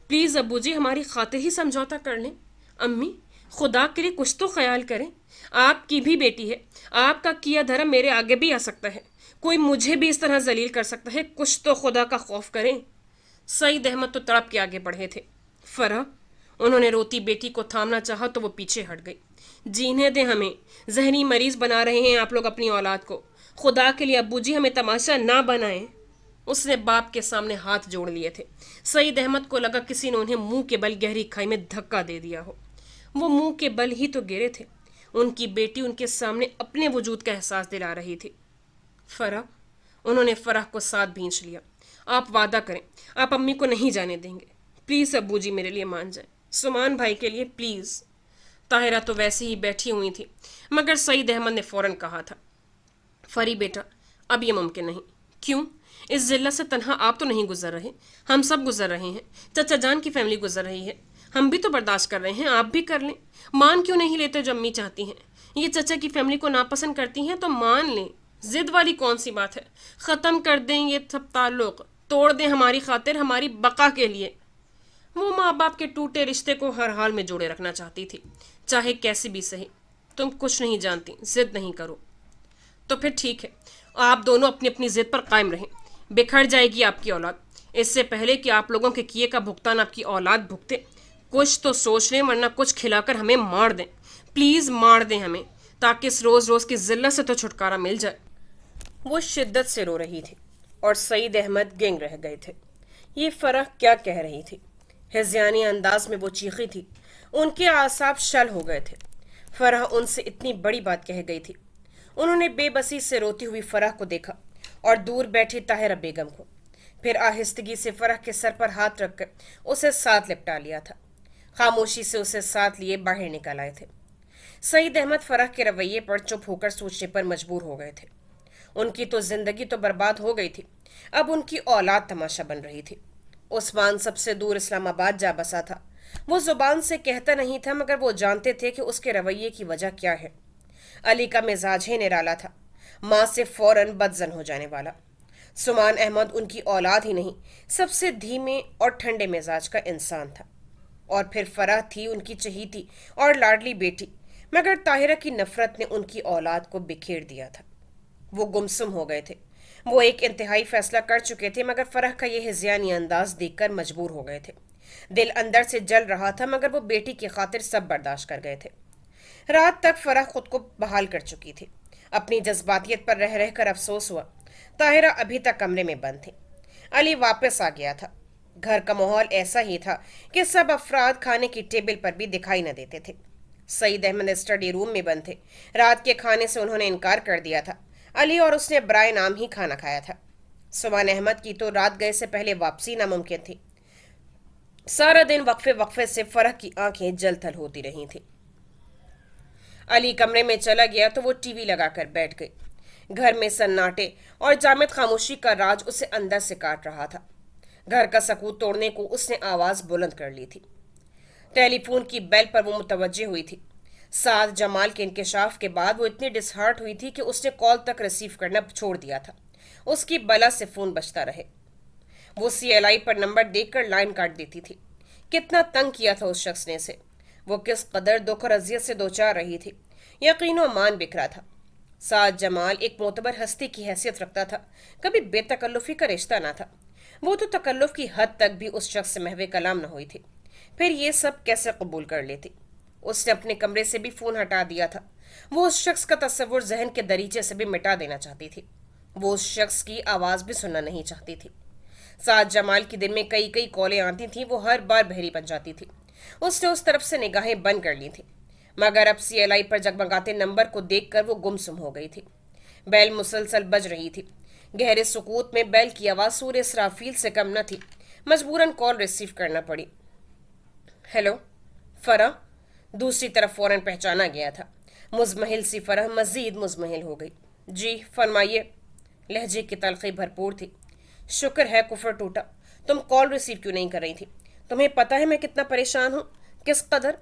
پلیز ابو جی، ہماری خاطر ہی سمجھوتا کر لیں۔ امی، خدا کے لیے کچھ تو خیال کریں۔ آپ کی بھی بیٹی ہے، آپ کا کیا دھرم میرے آگے بھی آ سکتا ہے، کوئی مجھے بھی اس طرح ذلیل کر سکتا ہے، کچھ تو خدا کا خوف کریں۔ سعید احمد تو تڑپ کے آگے بڑھے تھے۔ فرح، انہوں نے روتی بیٹی کو تھامنا چاہا تو وہ پیچھے ہٹ گئی۔ جینے دیں ہمیں، ذہنی مریض بنا رہے ہیں آپ لوگ اپنی اولاد کو۔ خدا کے لیے ابو جی ہمیں تماشا نہ بنائیں۔ اس نے باپ کے سامنے ہاتھ جوڑ لیے تھے۔ سعید احمد کو لگا کسی نے انہیں منہ کے بل گہری کھائی میں دھکا دے دیا ہو۔ وہ منہ کے بل ہی تو گرے تھے۔ ان کی بیٹی ان کے سامنے اپنے وجود کا احساس دلا رہی تھی۔ فرح، انہوں نے فرح کو ساتھ بھینچ لیا۔ آپ وعدہ کریں، آپ امی کو نہیں جانے دیں گے۔ پلیز ابو جی میرے لیے مان جائیں، سمان بھائی کے لیے پلیز۔ طاہرہ تو ویسے ہی بیٹھی ہوئی تھی مگر سعید احمد نے فوراً کہا تھا، فری بیٹا، اب یہ ممکن نہیں۔ کیوں؟ اس ذلت سے تنہا آپ تو نہیں گزر رہے، ہم سب گزر رہے ہیں۔ چچا جان کی فیملی گزر رہی ہے، ہم بھی تو برداشت کر رہے ہیں، آپ بھی کر لیں۔ مان کیوں نہیں لیتے جو امی چاہتی ہیں؟ یہ چچا کی فیملی کو ناپسند کرتی ہیں تو مان لیں، ضد والی کون سی بات ہے؟ ختم کر دیں یہ سب تعلق، توڑ دیں ہماری خاطر، ہماری بقا کے لیے۔ وہ ماں باپ کے ٹوٹے رشتے کو ہر حال میں جوڑے رکھنا چاہتی تھی، چاہے کیسی بھی سہی۔ تم کچھ نہیں جانتی، ضد نہیں کرو۔ تو پھر ٹھیک ہے، آپ دونوں اپنی اپنی ضد پر قائم رہیں۔ بکھر جائے گی آپ کی اولاد، اس سے پہلے کہ آپ لوگوں کے کیے کا بھگتان آپ کی اولاد بھگتے۔ کچھ تو سوچ لیں ورنہ کچھ کھلا کر ہمیں مار دیں، پلیز مار دیں ہمیں، تاکہ اس روز روز کی ذلت سے تو چھٹکارا مل جائے۔ وہ شدت سے رو رہی تھی اور سعید احمد گنگ رہ گئے تھے۔ یہ فرح کیا کہہ رہی تھی؟ ہذیانی انداز میں وہ چیخی تھی، ان کے اعصاب شل ہو گئے تھے۔ فرح ان سے اتنی بڑی بات کہہ گئی تھی۔ انہوں نے بے بسی سے روتی ہوئی فرح کو دیکھا اور دور بیٹھی طاہرہ بیگم کو، پھر آہستگی سے فرح کے سر پر ہاتھ رکھ کر اسے ساتھ لپٹا لیا تھا۔ خاموشی سے اسے ساتھ لیے باہر نکل آئے تھے۔ سعید احمد فرح کے رویے پر چپ ہو کر سوچنے پر مجبور ہو گئے تھے۔ ان کی تو زندگی تو برباد ہو گئی تھی، اب ان کی اولاد تماشا بن رہی تھی۔ عثمان سب سے دور اسلام آباد جا بسا تھا۔ وہ زبان سے کہتا نہیں تھا مگر وہ جانتے تھے کہ اس کے رویے کی وجہ کیا ہے۔ علی کا مزاج ہی نرالا تھا، ماں سے فوراً بدزن ہو جانے والا۔ سمان احمد ان کی اولاد ہی نہیں، سب سے دھیمے اور ٹھنڈے مزاج کا انسان تھا۔ اور پھر فرح تھی ان کی چہیتی اور لاڈلی بیٹی، مگر طاہرہ کی نفرت نے ان کی اولاد کو بکھیر دیا تھا۔ وہ گمسم ہو گئے تھے۔ وہ ایک انتہائی فیصلہ کر چکے تھے مگر فرح کا یہ ہذیانی انداز دیکھ کر مجبور ہو گئے تھے۔ دل اندر سے جل رہا تھا مگر وہ بیٹی کی خاطر سب برداشت کر گئے تھے۔ رات تک فرح خود کو بحال کر چکی تھی۔ اپنی جذباتیت پر رہ کر افسوس ہوا۔ طاہرہ ابھی تک کمرے میں بند تھی۔ علی واپس آ گیا تھا۔ گھر کا ماحول ایسا ہی تھا کہ سب افراد کھانے کی ٹیبل پر بھی دکھائی نہ دیتے تھے۔ سعید احمد اسٹڈی روم میں بند تھے۔ رات کے کھانے سے انہوں نے انکار کر دیا تھا۔ علی اور اس نے برائے نام ہی کھانا کھایا تھا۔ سبحان احمد کی تو رات گئے سے پہلے واپسی ناممکن تھی۔ سارا دن وقفے وقفے سے فرح کی آنکھیں جل تھل ہوتی رہی تھیں۔ علی کمرے میں چلا گیا تو وہ ٹی وی لگا کر بیٹھ گئی۔ گھر میں سناٹے اور جامد خاموشی کا راج اسے اندر سے کاٹ رہا تھا۔ گھر کا سکوت توڑنے کو اس نے آواز بلند کر لی تھی۔ ٹیلی فون کی بیل پر وہ متوجہ ہوئی تھی۔ سعد جمال کے انکشاف کے بعد وہ اتنی ڈس ہارٹ ہوئی تھی کہ اس نے کال تک ریسیو کرنا چھوڑ دیا تھا۔ اس کی بلا سے فون بجتا رہے۔ وہ سی ایل آئی پر نمبر دیکھ کر لائن کاٹ دیتی تھی۔ کتنا تنگ کیا تھا اس شخص نے اسے۔ وہ کس قدر دکھ اور اذیت سے دوچار رہی تھی۔ یقین و مان بکھرا تھا۔ سعد جمال ایک معتبر ہستی کی حیثیت رکھتا تھا، کبھی بے تکلفی کا رشتہ نہ تھا۔ وہ تو تکلف کی حد تک بھی اس شخص سے محو کلام نہ ہوئی تھی، پھر یہ سب کیسے قبول کر لیتی؟ اس نے اپنے کمرے سے بھی فون ہٹا دیا تھا۔ وہ اس شخص کا تصور ذہن کے دریچے سے بھی مٹا دینا چاہتی تھی۔ وہ اس شخص کی آواز بھی سننا نہیں چاہتی تھی۔ سعد جمال کی دن میں کئی کئی کالیں آتی تھیں، وہ ہر بار بحری بن جاتی تھی۔ اس نے اس طرف سے نگاہیں بند کر لی تھی، مگر اب سی ایل آئی پر جگمگاتے نمبر کو دیکھ کر وہ گمسم ہو گئی تھی۔ بیل مسلسل بج رہی تھی۔ گہرے سکوت میں بیل کی آواز سور اسرافیل سے کم نہ تھی۔ مجبوراً کال ریسیو کرنا پڑی۔ ہیلو، فرح؟ دوسری طرف فوراً پہچانا گیا تھا۔ مزمحل سی فرح مزید مزمحل ہو گئی۔ جی فرمائیے۔ لہجے کی تلخی بھرپور تھی۔ شکر ہے کفر ٹوٹا۔ تم کال ریسیو کیوں نہیں کر رہی تھی؟ تمہیں پتہ ہے میں کتنا پریشان ہوں؟ کس قدر؟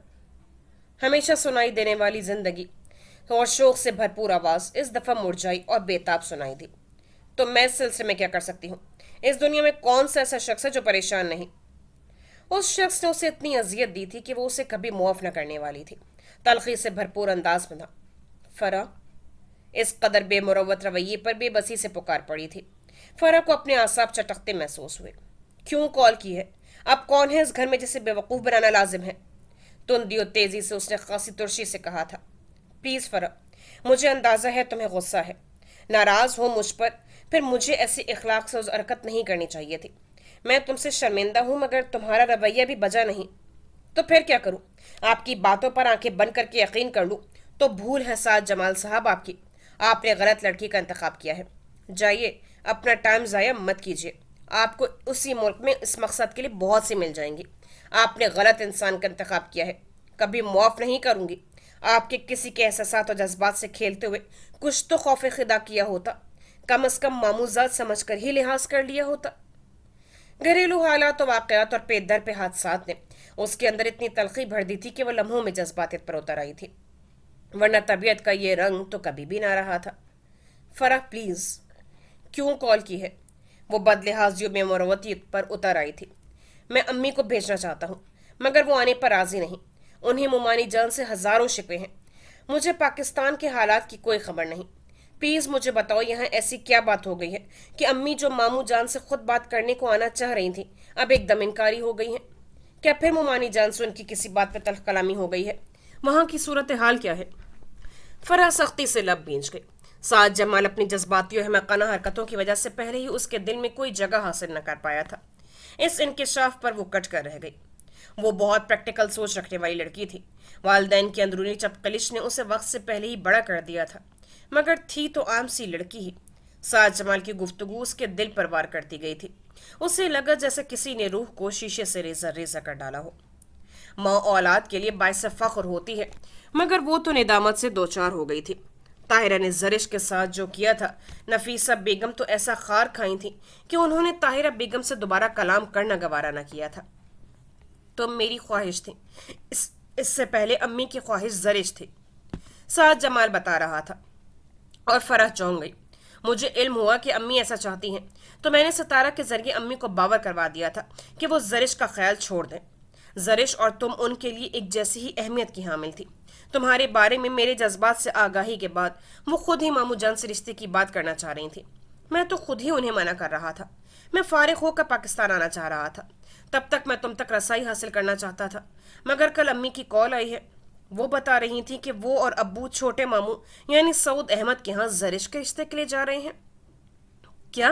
ہمیشہ سنائی دینے والی زندگی اور شوق سے بھرپور آواز اس دفعہ مرجھائی اور بے تاب سنائی دی۔ تو میں اس سلسلے میں کیا کر سکتی ہوں؟ اس دنیا میں کون سا ایسا شخص ہے جو پریشان نہیں؟ اس شخص نے اسے اتنی اذیت دی تھی کہ وہ اسے کبھی معاف نہ کرنے والی تھی۔ تلخی سے بھرپور انداز میں تھا۔ فرح؟ اس قدر بے مروت رویے پر بے بسی سے پکار پڑی تھی۔ فرح کو اپنے اعصاب چٹکتے محسوس ہوئے۔ کیوں کال کی ہے؟ اب کون ہے اس گھر میں جسے بیوقوف بنانا لازم ہے؟ تندی اور تیزی سے اس نے خاصی ترشی سے کہا تھا۔ پلیز فرح، مجھے اندازہ ہے تمہیں غصہ ہے، ناراض ہو مجھ پر، پھر مجھے ایسی اخلاق سے حرکت نہیں کرنی چاہیے تھی۔ میں تم سے شرمندہ ہوں، مگر تمہارا رویہ بھی بجا نہیں۔ تو پھر کیا کروں؟ آپ کی باتوں پر آنکھیں بند کر کے یقین کر لوں تو بھول ہے سعد جمال صاحب آپ کی۔ آپ نے غلط لڑکی کا انتخاب کیا ہے۔ جائیے، اپنا ٹائم ضائع مت کیجیے۔ آپ کو اسی ملک میں اس مقصد کے لیے بہت سی مل جائیں گی۔ آپ نے غلط انسان کا انتخاب کیا ہے۔ کبھی معاف نہیں کروں گی۔ آپ کے کسی کے احساسات اور جذبات سے کھیلتے ہوئے کچھ تو خوف خدا کیا ہوتا، کم از کم معموزات سمجھ کر ہی لحاظ کر لیا ہوتا۔ گھریلو حالات و واقعات اور پے در پہ حادثات نے اس کے اندر اتنی تلخی بھر دی تھی کہ وہ لمحوں میں جذباتیت پر اتر آئی تھی، ورنہ طبیعت کا یہ رنگ تو کبھی بھی نہ رہا تھا۔ فرح پلیز۔ کیوں کال کی ہے؟ وہ بد لحاظیوں میں مروتیت پر اتر آئی تھی۔ میں امی کو بھیجنا چاہتا ہوں، مگر وہ آنے پر راضی نہیں۔ انہیں ممانی جان سے ہزاروں شکوے ہیں۔ مجھے پاکستان کے حالات کی کوئی خبر نہیں۔ پلیز مجھے بتاؤ یہاں ایسی کیا بات ہو گئی ہے کہ امی جو ماموں جان سے خود بات کرنے کو آنا چاہ رہی تھیں اب ایک دم انکاری ہو گئی ہیں؟ کیا پھر ممانی جان سے ان کی کسی بات پہ تلخ کلامی ہو گئی ہے؟ وہاں کی صورتحال کیا ہے؟ فرح سختی سے لب بھینچ گئی۔ سعد جمال اپنی جذباتی اور احمقانہ حرکتوں کی وجہ سے پہلے ہی اس کے دل میں کوئی جگہ حاصل نہ کر پایا تھا۔ اس انکشاف پر وہ کٹ کر رہ گئی۔ وہ بہت پریکٹیکل سوچ رکھنے والی لڑکی تھی۔ والدین کی اندرونی چپکلش نے اسے وقت سے پہلے ہی بڑا کر دیا تھا، مگر تھی تو عام سی لڑکی ہی۔ سعد جمال کی گفتگو اس کے دل پر وار کرتی گئی تھی۔ اسے لگا جیسے کسی نے روح کو شیشے سے ریزہ ریزہ کر ڈالا ہو۔ ماں اولاد کے لیے باعث فخر ہوتی ہے، مگر وہ تو ندامت سے دوچار ہو گئی تھی۔ طاہرہ نے زرش کے ساتھ جو کیا تھا، نفیسہ بیگم تو ایسا خار کھائی تھی کہ انہوں نے طاہرہ بیگم سے دوبارہ کلام کرنا گوارا نہ کیا تھا۔ تم میری خواہش تھی، اس سے پہلے امی کی خواہش زرش تھی، سعد جمال بتا رہا تھا، اور فرح چونک گئی۔ مجھے علم ہوا کہ امی ایسا چاہتی ہیں تو میں نے ستارہ کے ذریعے امی کو باور کروا دیا تھا کہ وہ زرش کا خیال چھوڑ دیں۔ زرش اور تم ان کے لیے ایک جیسی ہی اہمیت کی حامل تھی۔ تمہارے بارے میں میرے جذبات سے آگاہی کے بعد وہ خود ہی ماموں جان سے رشتے کی بات کرنا چاہ رہی تھی۔ میں تو خود ہی انہیں منع کر رہا تھا۔ میں فارغ ہو کر پاکستان آنا چاہ رہا تھا، تب تک میں تم تک رسائی حاصل کرنا چاہتا تھا، مگر کل امی کی کال آئی ہے۔ وہ بتا رہی تھی کہ وہ اور ابو چھوٹے ماموں یعنی سعود احمد کے ہاں زرش کے رشتے کے لیے جا رہے ہیں۔ کیا؟